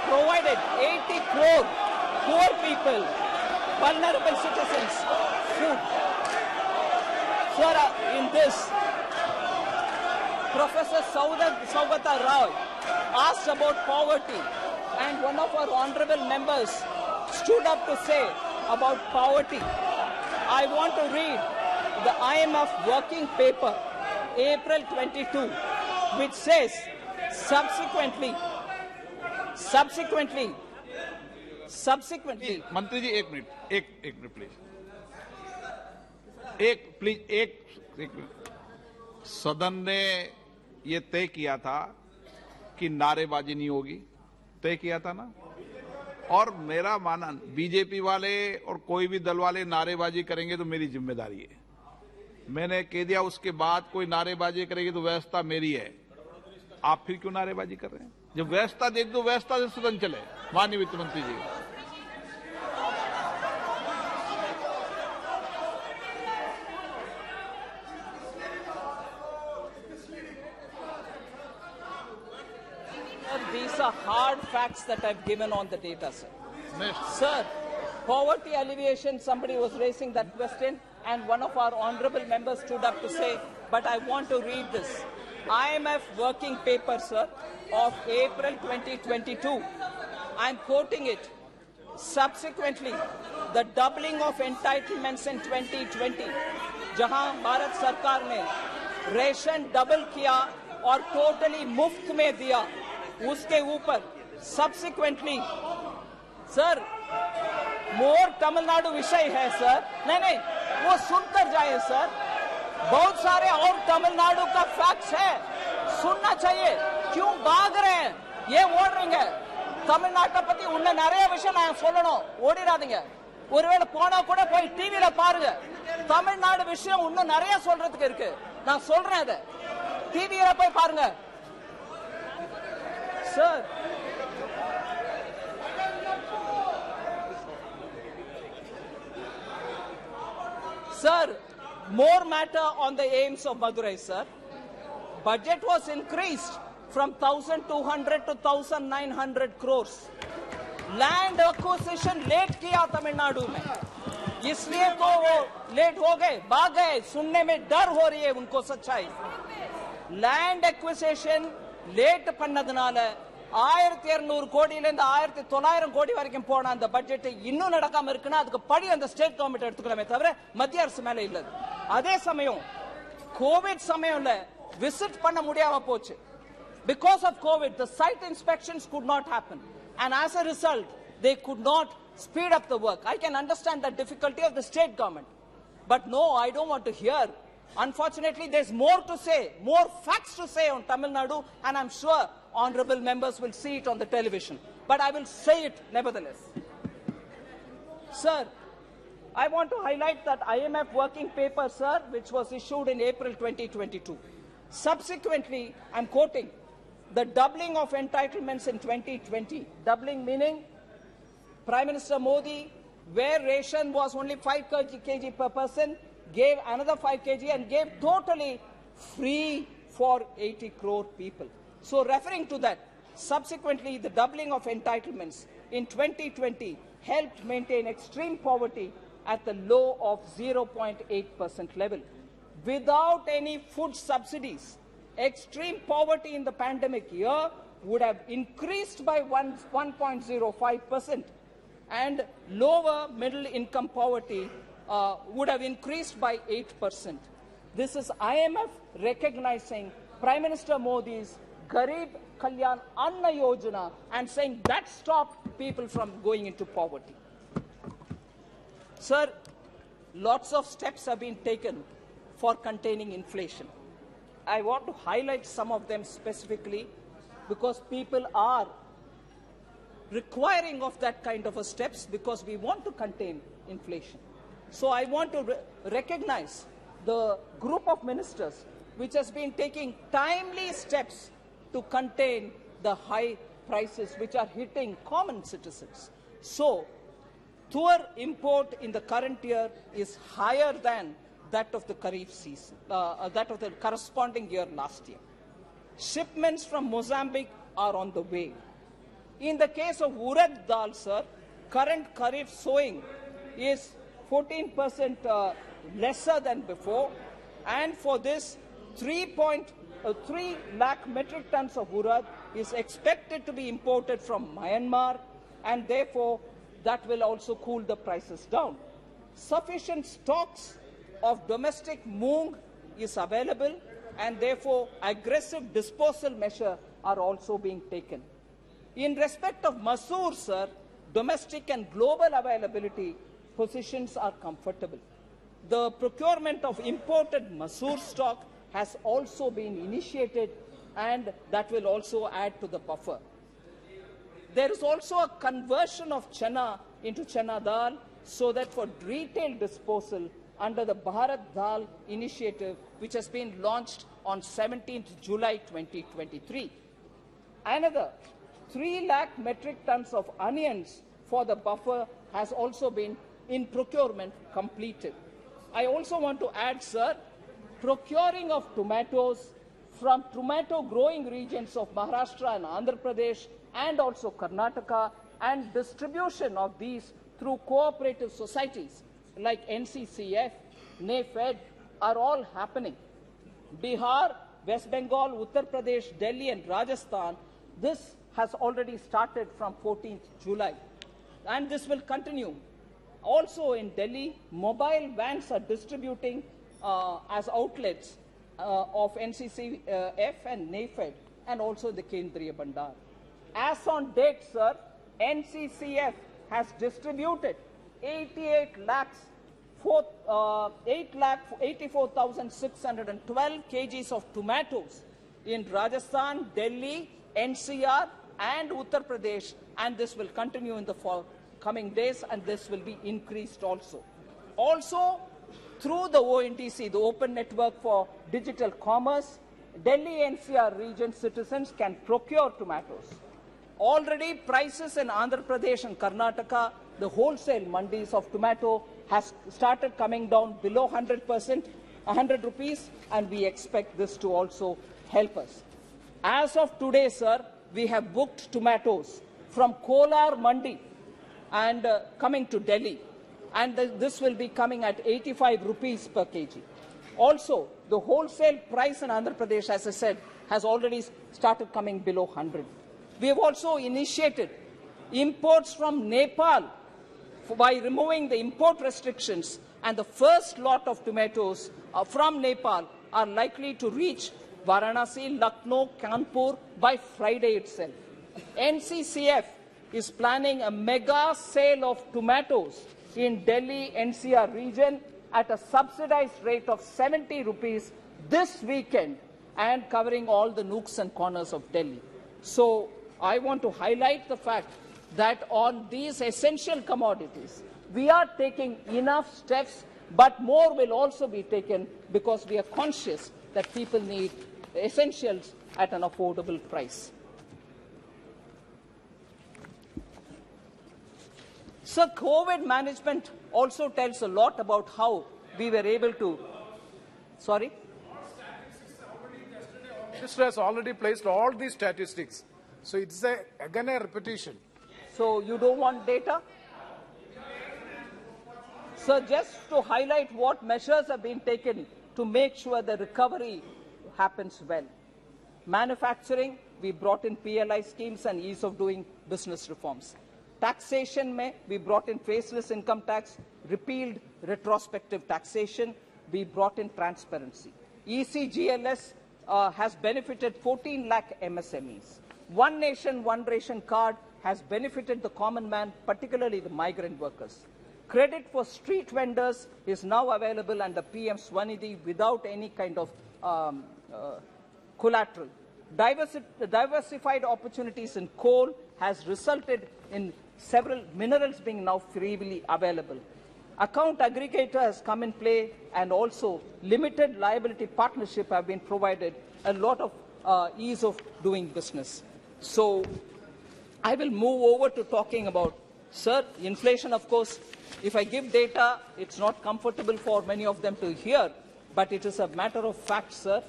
provided 80 crore poor people, vulnerable citizens food. Sir, in this, Professor Saugata Rao asked about poverty, and one of our honorable members stood up to say about poverty. I want to read the IMF working paper, April 22, which says, subsequently. मंत्री जी एक minute please, एक minute. सदन ने ये तय किया था कि नारेबाजी नहीं होगी, तय किया था ना। और मेरा मानना, बीजेपी वाले और कोई भी दल वाले नारेबाजी करेंगे तो मेरी जिम्मेदारी है। मैंने कह दिया उसके बाद कोई नारेबाजी करेगी तो व्यवस्था मेरी है। आप फिर क्यों नारेबाजी कर रहे हैं? जब व्यवस्था देख दो, व्यवस्था से सदन चले। माननीय वित्त मंत्री जी, these are hard facts that I've given on the data, sir. Sir, poverty alleviation, somebody was raising that question, and one of our honorable members stood up to say, but I want to read this. IMF working paper, sir, of April 2022. I'm quoting it. Subsequently, the doubling of entitlements in 2020, जहां भारत सरकार ने ration double किया और totally मुफ्त में दिया, उसके ऊपर सब्सिक्वेंटली, सर, मोर तमिलनाडु विषय है सर, नहीं, वो सुनकर जाए सर। बहुत सारे और तमिलनाडु का फैक्ट्स है, सुनना चाहिए। क्यों भाग रहे हैं? ये ஓடுறீங்க தமிழ்நாட்டை பத்தி உன்ன நிறைய விஷயம் நான் சொல்லணும், ஓடிராதீங்க। ஒருவேளை போனா கூட போய் டிவில பாருங்க. தமிழ்நாடு விஷயம் இன்னும் நிறைய சொல்றதுக்கு இருக்கு. நான் சொல்றேன், அதை டிவில போய் பாருங்க. Sir, sir, more matter on the aims of Madurai, sir. Budget was increased from 1,200 to 1,900 crores. Land acquisition late किया तमिलनाडु में, इसलिए तो वो लेट हो गए, भाग गए. सुनने में डर हो रही है उनको सच्चाई. Land acquisition late பண்ணதுனால 1200 கோடியில இருந்து 1900 கோடி வரைக்கும் போன அந்த பட்ஜெட் இன்னும் நடக்காம இருக்குன்னா அதுக்கு படி அந்த ஸ்டேட் கவர்மெண்ட் எடுத்துக்கலாமே தவிர மத்திய அரசு மேல இல்ல. அதே சமயம் கோவிட் சமயம்ல விசிட் பண்ண முடியாம போச்சு. Because of COVID, the site inspections could not happen. And as a result, they could not speed up the work. I can understand the difficulty of the state government. But no, I don't want to hear. Unfortunately, there's more to say, more facts to say on Tamil Nadu, and I'm sure honorable members will see it on the television. But I will say it nevertheless. Sir, I want to highlight that IMF working paper, sir, which was issued in April 2022. Subsequently, I'm quoting, the doubling of entitlements in 2020, doubling meaning Prime Minister Modi, where ration was only 5 kg per person, gave another 5 kg and gave totally free for 80 crore people. So referring to that, subsequently the doubling of entitlements in 2020 helped maintain extreme poverty at the low of 0.8% level. Without any food subsidies, extreme poverty in the pandemic year would have increased by 1.05%, and lower middle income poverty would have increased by 8%. This is IMF recognizing Prime Minister Modi's Garib Kalyan Anna Yojana and saying that stopped people from going into poverty. Sir, lots of steps have been taken for containing inflation. I want to highlight some of them specifically because people are requiring of that kind of a steps because we want to contain inflation. So I want to recognize the group of ministers which has been taking timely steps to contain the high prices which are hitting common citizens. So, Tuar import in the current year is higher than that of the Kharif season, that of the corresponding year last year. Shipments from Mozambique are on the way. In the case of urad dal, sir, current Kharif sowing is 14% lesser than before, and for this 3 lakh metric tons of urad is expected to be imported from Myanmar, and therefore that will also cool the prices down. Sufficient stocks of domestic moong is available, and therefore aggressive disposal measures are also being taken. In respect of masoor, sir, domestic and global availability positions are comfortable. The procurement of imported masoor stock has also been initiated, and that will also add to the buffer. There is also a conversion of chana into chana dal so that for retail disposal under the Bharat Dal initiative, which has been launched on 17th July 2023. Another 3 lakh metric tons of onions for the buffer has also been in procurement completed. I also want to add, sir, procuring of tomatoes from tomato growing regions of Maharashtra and Andhra Pradesh and also Karnataka, and distribution of these through cooperative societies like NCCF, NAFED are all happening. Bihar, West Bengal, Uttar Pradesh, Delhi and Rajasthan, this has already started from 14th July, and this will continue. Also in Delhi, mobile vans are distributing as outlets of NCCF and NAFED, and also the Kendriya Bandar. As on date, sir, NCCF has distributed 8,84,612 kgs of tomatoes in Rajasthan, Delhi, NCR and Uttar Pradesh, and this will continue in the coming days, and this will be increased also. Also, through the ONDC, the Open Network for Digital Commerce, Delhi NCR region citizens can procure tomatoes. Already prices in Andhra Pradesh and Karnataka, the wholesale mandis of tomato has started coming down below 100%, 100 rupees, and we expect this to also help us. As of today, sir, we have booked tomatoes from Kolar Mandi and coming to Delhi, and this will be coming at 85 rupees per kg. Also, the wholesale price in Andhra Pradesh, as I said, has already started coming below 100. We have also initiated imports from Nepal by removing the import restrictions, and the first lot of tomatoes from Nepal are likely to reach Varanasi, Lucknow, Kanpur by Friday itself. NCCF is planning a mega sale of tomatoes in Delhi NCR region at a subsidized rate of 70 rupees this weekend and covering all the nooks and corners of Delhi. So I want to highlight the fact that on these essential commodities, we are taking enough steps, but more will also be taken because we are conscious that people need essentials at an affordable price. So COVID management also tells a lot about how we were able to, sorry? The minister has already placed all these statistics. So it's again a repetition. So you don't want data? So just to highlight what measures have been taken to make sure the recovery happens well. Manufacturing, we brought in PLI schemes and ease of doing business reforms. Taxation, we brought in faceless income tax, repealed retrospective taxation, we brought in transparency. ECGLS has benefited 14 lakh MSMEs. One Nation, One Ration card has benefited the common man, particularly the migrant workers. Credit for street vendors is now available under PM Swanidhi without any kind of collateral. Diversified opportunities in coal has resulted in several minerals being now freely available. Account aggregator has come in play, and also limited liability partnership have been provided, a lot of ease of doing business. So I will move over to talking about, sir, inflation, of course. If I give data, it's not comfortable for many of them to hear, but it is a matter of fact, sir,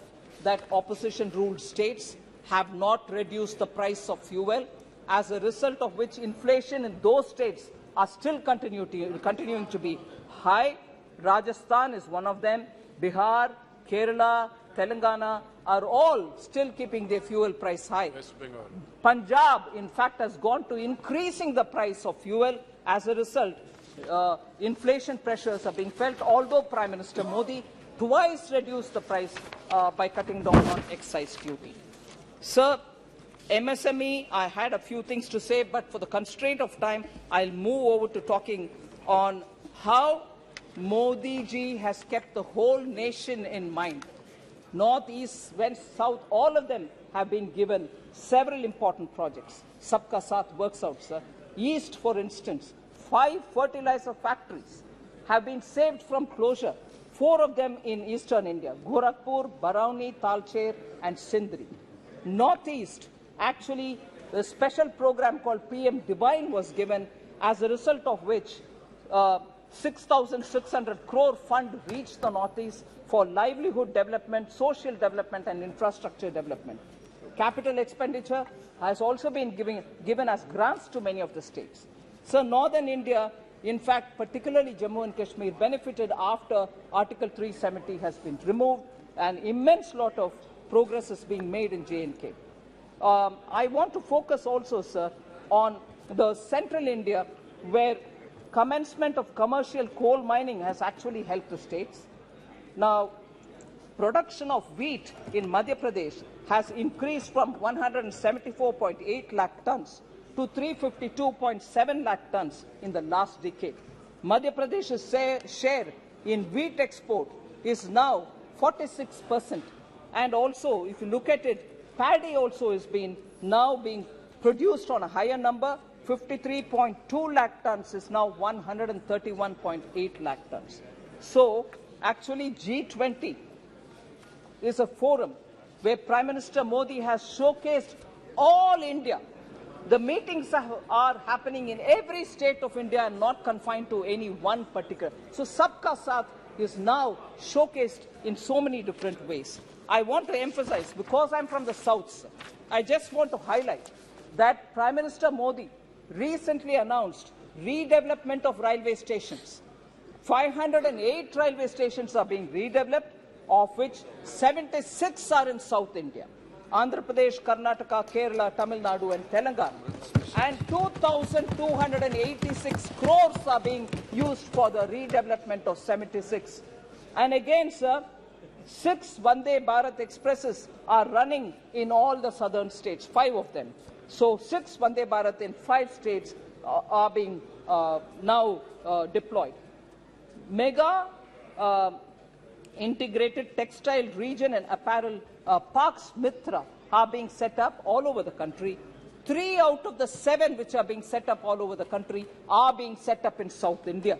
that opposition-ruled states have not reduced the price of fuel, as a result of which inflation in those states are still continuing to be high. Rajasthan is one of them. Bihar, Kerala, Telangana are all still keeping their fuel price high. Punjab, in fact, has gone to increasing the price of fuel. As a result, inflation pressures are being felt, although Prime Minister Modi twice reduced the price by cutting down on excise duty. Sir, MSME, I had a few things to say, but for the constraint of time, I'll move over to talking on how Modi ji has kept the whole nation in mind. North, East, West, South, all of them have been given several important projects. Sabka Saath works out, sir. East, for instance, 5 fertilizer factories have been saved from closure. 4 of them in eastern India, Gorakhpur, Barauni, Talcher, and Sindri. Northeast, actually, a special program called PM Divine was given, as a result of which 6,600 crore fund reached the Northeast for livelihood development, social development, and infrastructure development. Capital expenditure has also been given as grants to many of the states. So northern India, in fact, particularly Jammu and Kashmir, benefited after Article 370 has been removed. An immense lot of progress is being made in J&K. I want to focus also, sir, on the central India, where commencement of commercial coal mining has actually helped the states. Now, production of wheat in Madhya Pradesh has increased from 174.8 lakh tons to 352.7 lakh tons in the last decade. Madhya Pradesh's share in wheat export is now 46%. And also, if you look at it, paddy also is now being produced on a higher number. 53.2 lakh tons is now 131.8 lakh tons. So, actually G20 is a forum where Prime Minister Modi has showcased all India. The meetings are happening in every state of India and not confined to any one particular. So Sabka Saath is now showcased in so many different ways. I want to emphasize, because I'm from the south, I just want to highlight that Prime Minister Modi recently announced redevelopment of railway stations. 508 railway stations are being redeveloped, of which 76 are in South India. Andhra Pradesh, Karnataka, Kerala, Tamil Nadu and Telangana. And 2,286 crores are being used for the redevelopment of 76. And again, sir, 6 Vande Bharat Expresses are running in all the southern states, 5 of them. So 6 Vande Bharat in 5 states are being now deployed. Mega integrated textile region and apparel parks Mitra are being set up all over the country. 3 out of the 7 which are being set up all over the country are being set up in South India.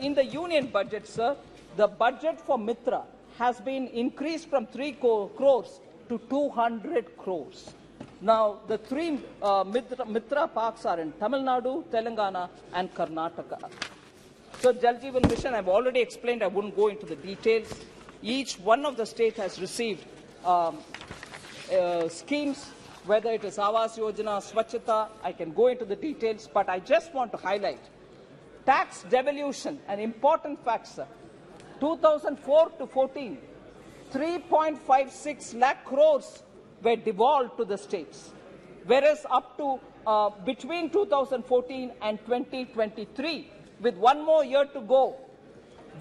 In the union budget, sir, the budget for Mitra has been increased from 3 crores to 200 crores. Now, the 3 Mitra parks are in Tamil Nadu, Telangana and Karnataka. So, Jal Jeevan Mission, I've already explained, I wouldn't go into the details. Each one of the states has received schemes, whether it is Awas Yojana, Swachhata, I can go into the details, but I just want to highlight tax devolution, an important fact, sir. 2004 to 14, 3.56 lakh crores were devolved to the states, whereas up to between 2014 and 2023, with 1 more year to go,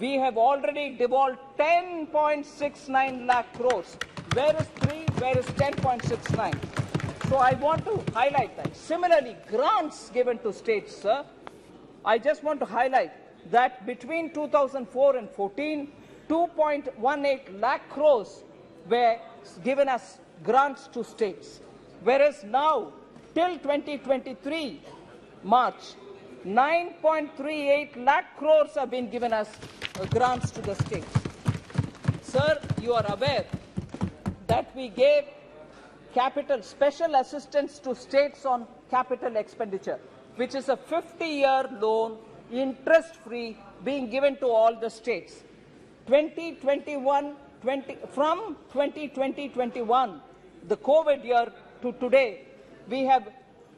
we have already devolved 10.69 lakh crores. Where is 3? Where is 10.69? So I want to highlight that. Similarly, grants given to states, sir, I just want to highlight that between 2004 and 14, 2.18 lakh crores were given as grants to states. Whereas now, till 2023, March, 9.38 lakh crores have been given as grants to the states. Sir, you are aware that we gave special assistance to states on capital expenditure, which is a 50-year loan, interest-free, being given to all the states. From 2020-21, the COVID year to today, we have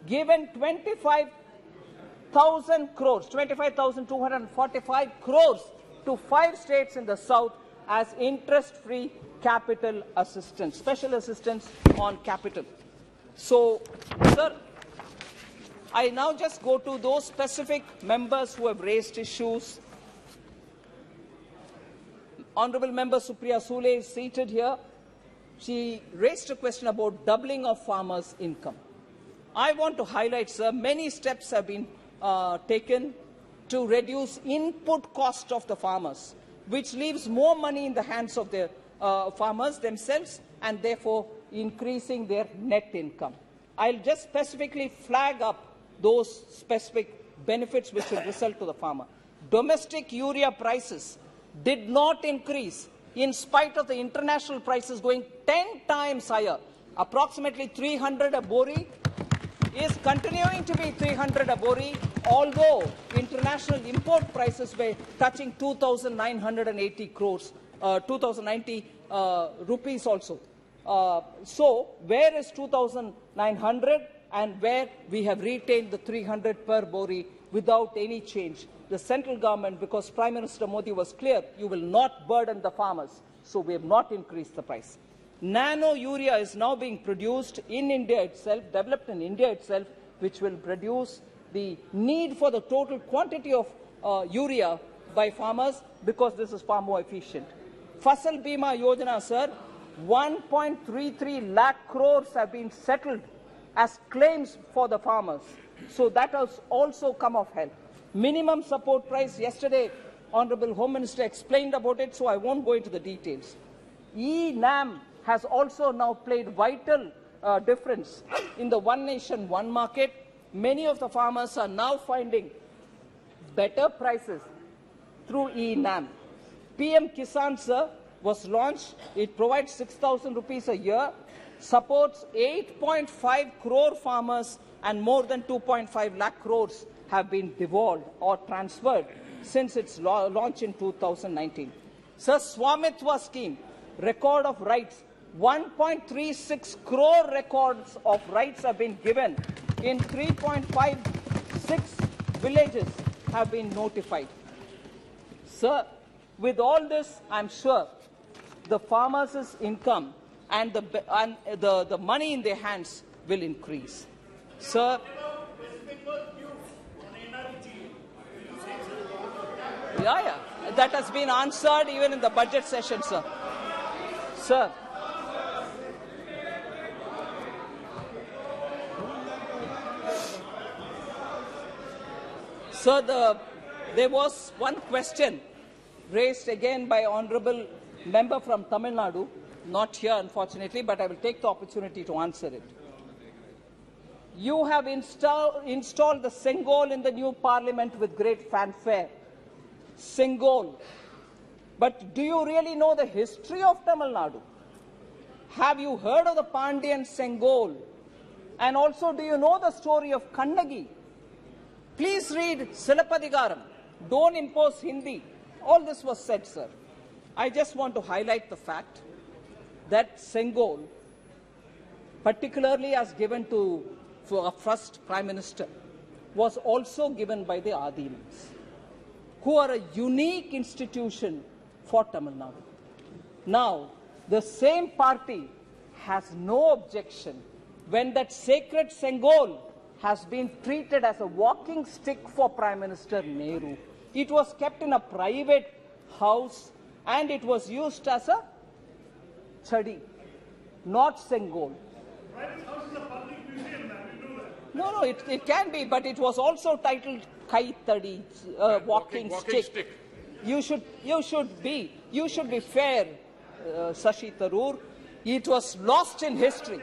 given 25,000 crores, 25,245 crores to 5 states in the south as interest-free capital assistance, special assistance on capital. So, sir, I now just go to those specific members who have raised issues. Honorable Member Supriya Sule is seated here. She raised a question about doubling of farmers' income. I want to highlight, sir, many steps have been taken to reduce input cost of the farmers, which leaves more money in the hands of the farmers themselves and therefore increasing their net income. I'll just specifically flag up those specific benefits which will result to the farmer. Domestic urea prices did not increase in spite of the international prices going 10 times higher. Approximately 300 a bori is continuing to be 300 a bori, although international import prices were touching 2,980 crores, 2,090 rupees also. So, where is 2,900 and where we have retained the 300 per bori without any change? The central government, because Prime Minister Modi was clear, you will not burden the farmers. So, we have not increased the price. Nano urea is now being produced in India itself, developed in India itself, which will reduce the need for the total quantity of urea by farmers because this is far more efficient. Fasal Bima Yojana, sir, 1.33 lakh crores have been settled as claims for the farmers. So that has also come of help. Minimum support price, yesterday Honorable Home Minister explained about it, so I won't go into the details. E-NAM has also now played vital difference in the one nation, one market. many of the farmers are now finding better prices through e-NAM. PM Kisan, sir, was launched. It provides 6,000 rupees a year, supports 8.5 crore farmers, and more than 2.5 lakh crores have been devolved or transferred since its launch in 2019. Sir, Swamitwa scheme, record of rights, 1.36 crore records of rights have been given in 3.56 villages have been notified. Sir, with all this, I'm sure the farmers' income and the money in their hands will increase. Sir, yeah, that has been answered even in the budget session, sir. Sir, there was one question raised again by Honourable Member from Tamil Nadu, not here unfortunately, but I will take the opportunity to answer it. You have installed the Sengol in the new parliament with great fanfare. Sengol. But do you really know the history of Tamil Nadu? Have you heard of the Pandyan Sengol? And also, do you know the story of Kannagi? Please read Silapadigaram. Don't impose Hindi. All this was said, sir. I just want to highlight the fact that Sengol, particularly as given to our first Prime Minister, was also given by the Adimans, who are a unique institution for Tamil Nadu. Now, the same party has no objection when that sacred Sengol has been treated as a walking stick for Prime Minister Nehru. It was kept in a private house and it was used as a chadi, not Sengol. No, it can be, but it was also titled Kai Tadi, walking stick. You should be fair, Shashi Tharoor. It was lost in history.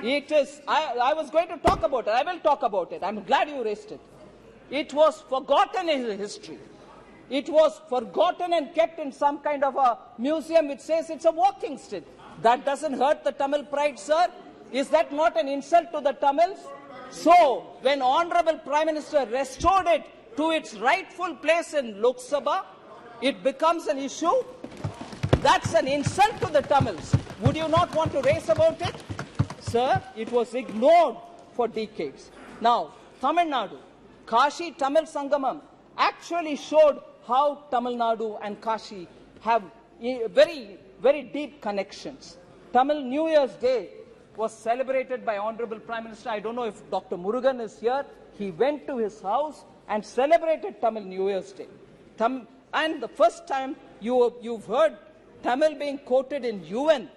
It is. I was going to talk about it. I will talk about it. I'm glad you raised it. It was forgotten in history. It was forgotten and kept in some kind of a museum which says it's a walking stick. That doesn't hurt the Tamil pride, sir. Is that not an insult to the Tamils? So, when Honourable Prime Minister restored it to its rightful place in Lok Sabha, it becomes an issue. That's an insult to the Tamils. Would you not want to raise about it? Sir, it was ignored for decades. Now, Tamil Nadu, Kashi Tamil Sangamam actually showed how Tamil Nadu and Kashi have very, very deep connections. Tamil New Year's Day was celebrated by Honourable Prime Minister. I don't know if Dr. Murugan is here. He went to his house and celebrated Tamil New Year's Day. And the first time you've heard Tamil being quoted in UN.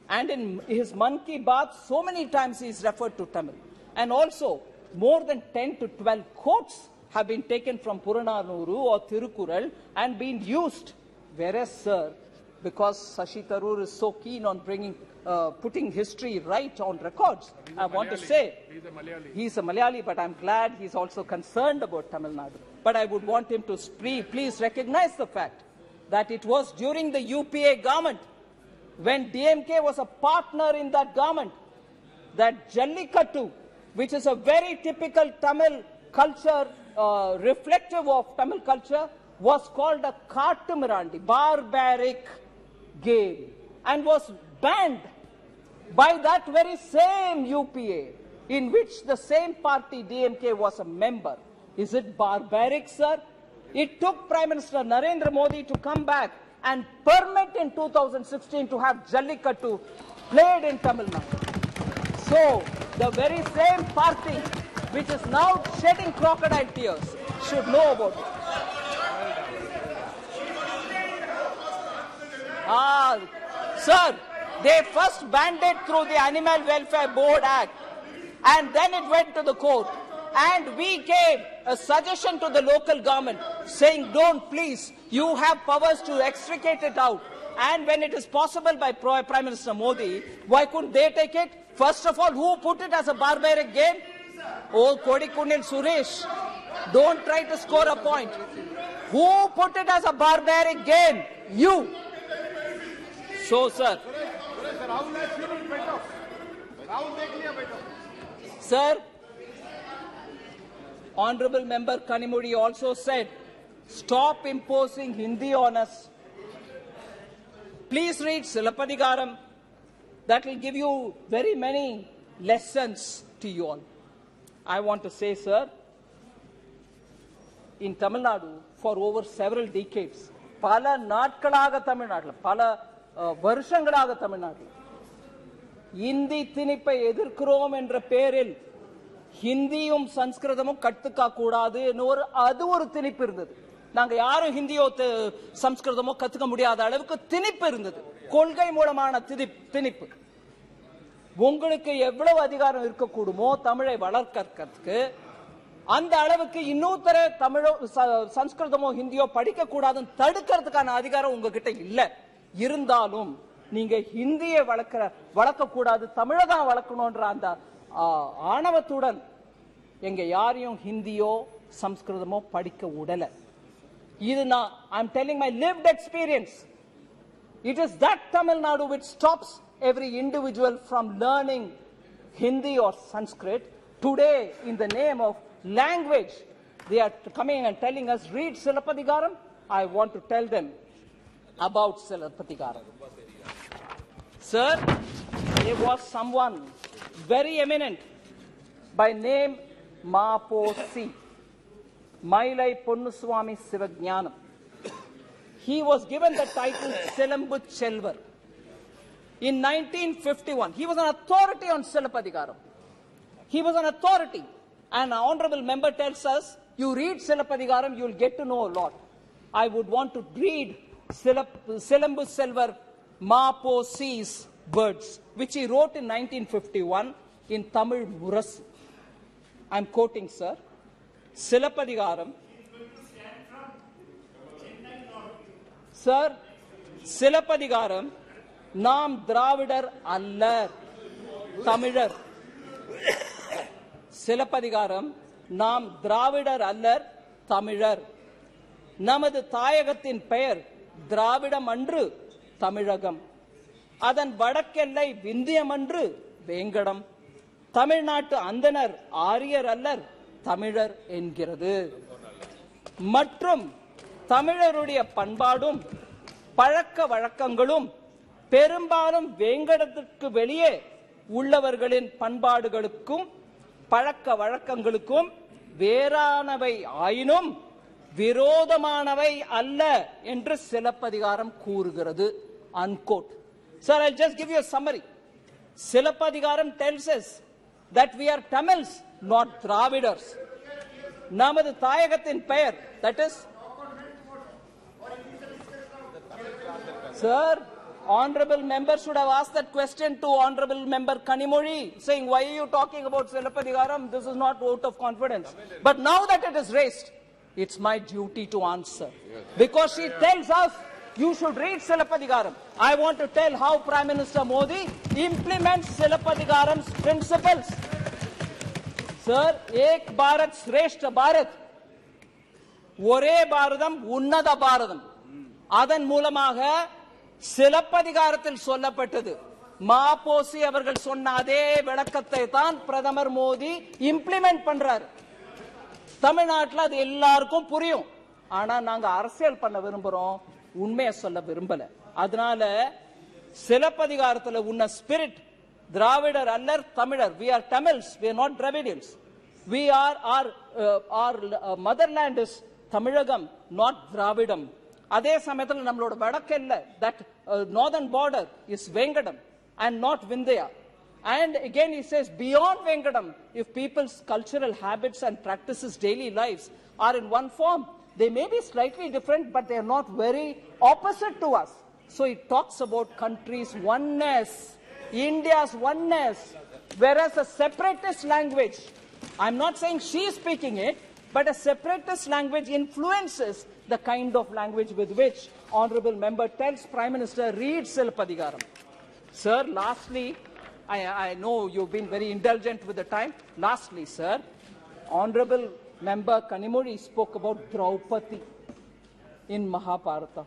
And in his Man Ki Baat, so many times he is referred to Tamil. And also, more than 10 to 12 quotes have been taken from Purananuru or Thirukural and been used. Whereas, sir, because Shashi Tharoor is so keen on putting history right on records, I want to say he's a Malayali, but I'm glad he's also concerned about Tamil Nadu. But I would want him to please recognize the fact that it was during the UPA government, when DMK was a partner in that government, that Jallikattu, which is a very typical Tamil culture, reflective of Tamil culture, was called a Kattumirandi, barbaric game, and was banned by that very same UPA, in which the same party, DMK, was a member. Is it barbaric, sir? It took Prime Minister Narendra Modi to come back and permit in 2016 to have Jallikattu played in Tamil Nadu. So, the very same party which is now shedding crocodile tears should know about it. Sir, they first banned it through the Animal Welfare Board Act, and then it went to the court. And we gave a suggestion to the local government saying, don't please, you have powers to extricate it out. And when it is possible by Prime Minister Modi, why couldn't they take it? First of all, who put it as a barbaric game? Oh, Kodikundil Suresh, don't try to score a point. Who put it as a barbaric game? You. So, sir. Sir, Honorable Member Kanimudi also said, stop imposing Hindi on us. Please read Silapadigaram. That will give you very many lessons to you all. I want to say, sir, in Tamil Nadu, for over several decades, pala natkalaga Tamil Nadu, pala varshangalaga Tamil Nadu, Hindi tinippai edirkrom என்ற பேரில் ஹிந்தியும் சம்ஸ்கிருதமும் கட்டுக்கா கூடாது அது ஒரு திணிப்பு இருந்தது. நாங்க யாரும் ஹிந்தியோ சம்ஸ்கிருதமோ கத்துக்க முடியாத அளவுக்கு திணிப்பு இருந்தது. கொள்கை மூலமான திணிப்பு. உங்களுக்கு எவ்வளவு அதிகாரம் இருக்கக்கூடுமோ தமிழை வளர்க்கறதுக்கு அந்த அளவுக்கு இன்னொருத்தர தமிழோ சம்ஸ்கிருதமோ ஹிந்தியோ படிக்க கூடாதுன்னு தடுக்கிறதுக்கான அதிகாரம் உங்ககிட்ட இல்ல. இருந்தாலும் நீங்க ஹிந்தியை வளர்க்க கூடாது, தமிழை தான் வளர்க்கணும்ன்ற அந்த ஆணவத்துடன் எங்க யாரையும் ஹிந்தியோ சம்ஸ்கிருதமோ படிக்க விடல. இது நான் I'm telling my lived experience. It is that Tamil Nadu which stops every individual from learning Hindi or Sanskrit. Today, in the name of language, they are coming and telling us, read Silapadigaram. I want to tell them about Silapadigaram. Sir, there was someone very eminent by name Maposi, Mailai Ponnuswamy Sivajnanam. He was given the title Silambu Chelvar. In 1951, he was an authority on Silapadigaram. He was an authority. And an honorable member tells us, you read Silapadigaram, you will get to know a lot. I would want to read Silambu Chelvar Maposi's words, which he wrote in 1951 in Tamil Murasu. I am quoting, sir. Silapadigaram. Sir, Silapadigaram, Nam Dravidar Allar, Tamilar. Silapadigaram, Nam Dravidar Allar, Tamilar. Namadu Thayagatin Pair, Dravidam Andru, Tamilagam. அதன் வடக்கெல்லை விந்தியமன்று வேங்கடம். தமிழ்நாட்டு அந்தனர் ஆரியர் அல்லர் தமிழர் என்கிறது. மற்றும் தமிழருடைய பண்பாடும் பழக்க வழக்கங்களும் பெரும்பாலும் வேங்கடத்திற்கு வெளியே உள்ளவர்களின் பண்பாடுகளுக்கும் பழக்க வழக்கங்களுக்கும் வேறானவை ஆயினும் விரோதமானவை அல்ல என்று சிலப்பதிகாரம் கூறுகிறது. Unquote. Sir, I'll just give you a summary. Silapadigaram tells us that we are Tamils, not Dravidars. Namadu Thayagatin Pair, that is. Sir, honorable member should have asked that question to honorable member Kanimudi, saying, why are you talking about Silapadigaram? This is not vote of confidence. But now that it is raised, it's my duty to answer. Because she tells us, you should read Silapadigaram. I want to tell how Prime Minister Modi implements Silapadigaram's principles. Sir, Ek Bharat Shreshta Bharat, Ore Bharadam Unnada Bharadam. Adan Mulamaga Silapadigarattil Sollappettadu. Maposi avargal sonna adhe velakkathai thaan Pradhamar Modi implement பண்றார். தமிழ்நாட்டில் அது எல்லாருக்கும் புரியும். ஆனா நாங்க அரசியல் பண்ண விரும்புறோம், உண்மையை சொல்ல விரும்பல. அதனால சிலப்பதிகாரத்துல உன்ன ஸ்பிரிட் திராவிடர் அல்லர் தமிழர். We are Tamils, we are not Dravidians. We are our motherland is Tamilagam, not Dravidam. அதே சமயத்துல நம்மளோட வடக்கெல்ல that northern border is Vengadam and not Vindhya. And again he says beyond Vengadam, if people's cultural habits and practices, daily lives are in one form, they may be slightly different, but they are not very opposite to us. So it talks about countries' oneness, India's oneness, whereas a separatist language, I'm not saying she is speaking it, but a separatist language influences the kind of language with which honorable member tells Prime Minister read Silapadigaram. Sir, lastly, I know you've been very indulgent with the time. Lastly, sir, Honorable Member Kanimuri spoke about Draupadi in Mahabharata.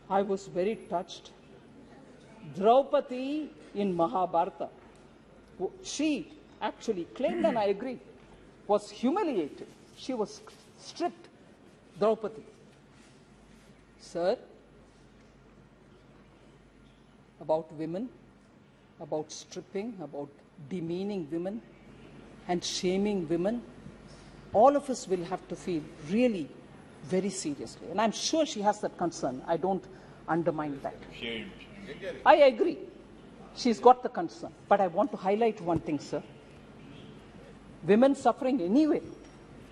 I was very touched. Draupadi in Mahabharata, she actually claimed, and I agree, was humiliated. She was stripped. Draupadi. Sir, about women, about stripping, about demeaning women and shaming women, all of us will have to feel really very seriously. And I'm sure she has that concern. I don't undermine that. Shame. I agree. She's got the concern. But I want to highlight one thing, sir. Women suffering anywhere,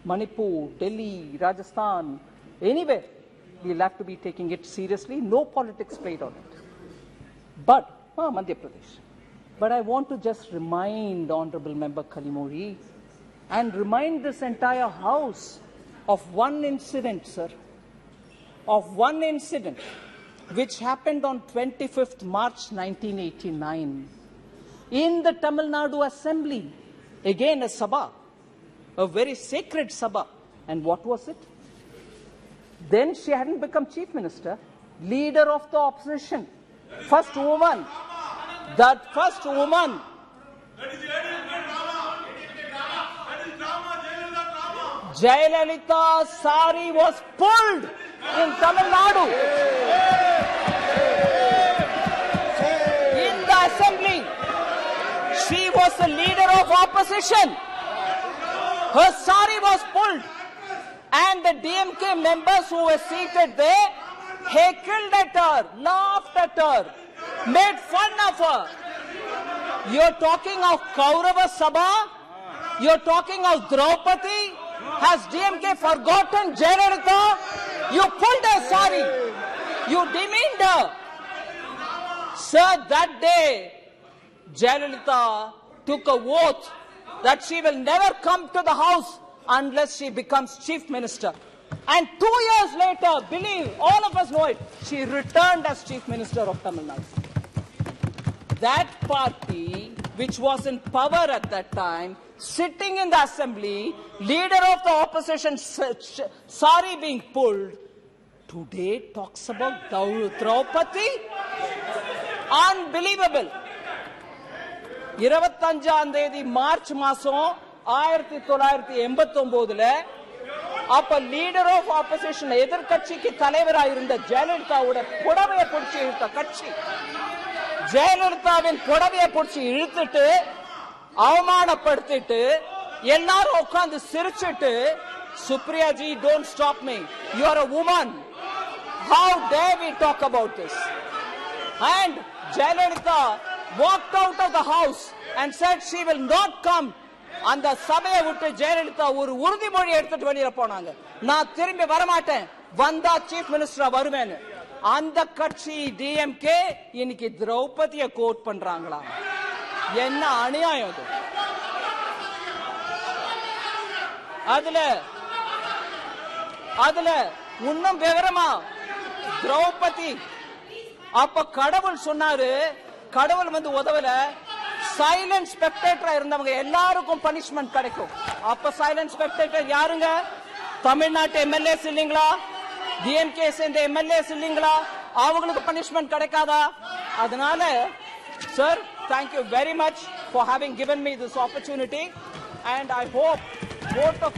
Manipur, Delhi, Rajasthan, anywhere, we'll have to be taking it seriously. No politics played on it. But, Madhya Pradesh. But I want to just remind Honorable Member Kalimuri and remind this entire House of one incident, sir, of one incident which happened on 25th March 1989 in the Tamil Nadu Assembly. Again, a Sabha, a very sacred Sabha. And what was it? Then she hadn't become Chief Minister, leader of the opposition, first woman. That first woman. Jayalalitha's sari was pulled in Tamil Nadu. In the assembly, she was the leader of opposition. Her sari was pulled. And the DMK members who were seated there heckled at her, laughed at her, made fun of her. You're talking of Kaurava Sabha? You're talking of Draupadi? Has DMK forgotten Jayalalitha? You pulled her sari. You demeaned her. Sir, that day, Jayalalitha took a oath that she will never come to the house unless she becomes Chief Minister. And 2 years later, believe, all of us know it, she returned as Chief Minister of Tamil Nadu. That party, which was in power at that time, sitting in the assembly, leader of the opposition, sari being pulled, today talks about Draupadi? Unbelievable. 25ஆம் தேதி March மாசம் 1989ல அப்ப leader of opposition எதிர்க்கட்சிக்கு தலைவராக இருந்த ஜெயலலிதாவோட புடவையை பிடிச்சி இழுத்த கட்சி, ஜெயலலிதாவின் புடவையை பிடிச்சி இழுத்துட்டு அவமானப்படுத்திட்டு எல்லாரும் உட்கார்ந்து சிரிச்சிட்டு, Supriya ji, don't stop me, you are a woman, how dare we talk about this? And Jayalalitha walked out of the house and said she will not come. அந்த சபையை விட்டு ஜெயலலிதா ஒரு உறுதிமொழி எடுத்துட்டு வெளியில போனாங்க, நான் திரும்பி வரமாட்டேன், வந்தா சீஃப் மினிஸ்டரா வருவேன்னு. அந்த கட்சி டிஎம்கே இன்னைக்கு திரௌபதியை கோட் பண்றாங்களா? என்ன அநியாயம் இது! அதுல இன்னும் விவரமா திரௌபதி அப்ப கடவுள் சொன்னாரு, கடவுள் வந்து உதவல, சைலண்ட் ஸ்பெக்டேட்டரா இருந்தவங்க எல்லாருக்கும் பனிஷ்மெண்ட் கிடைக்கும். அப்ப சைலண்ட் ஸ்பெக்டேட்டர் யாருங்க? தமிழ்நாட்டு எம்எல்ஏஸ் இல்லீங்களா? டிஎம்கே சேர்ந்த எம்எல்ஏஸ் இல்லீங்களா? அவங்களுக்கு பனிஷ்மெண்ட் கிடைக்காதா? அதனால sir, thank you very much for having given me this opportunity, and I hope vote of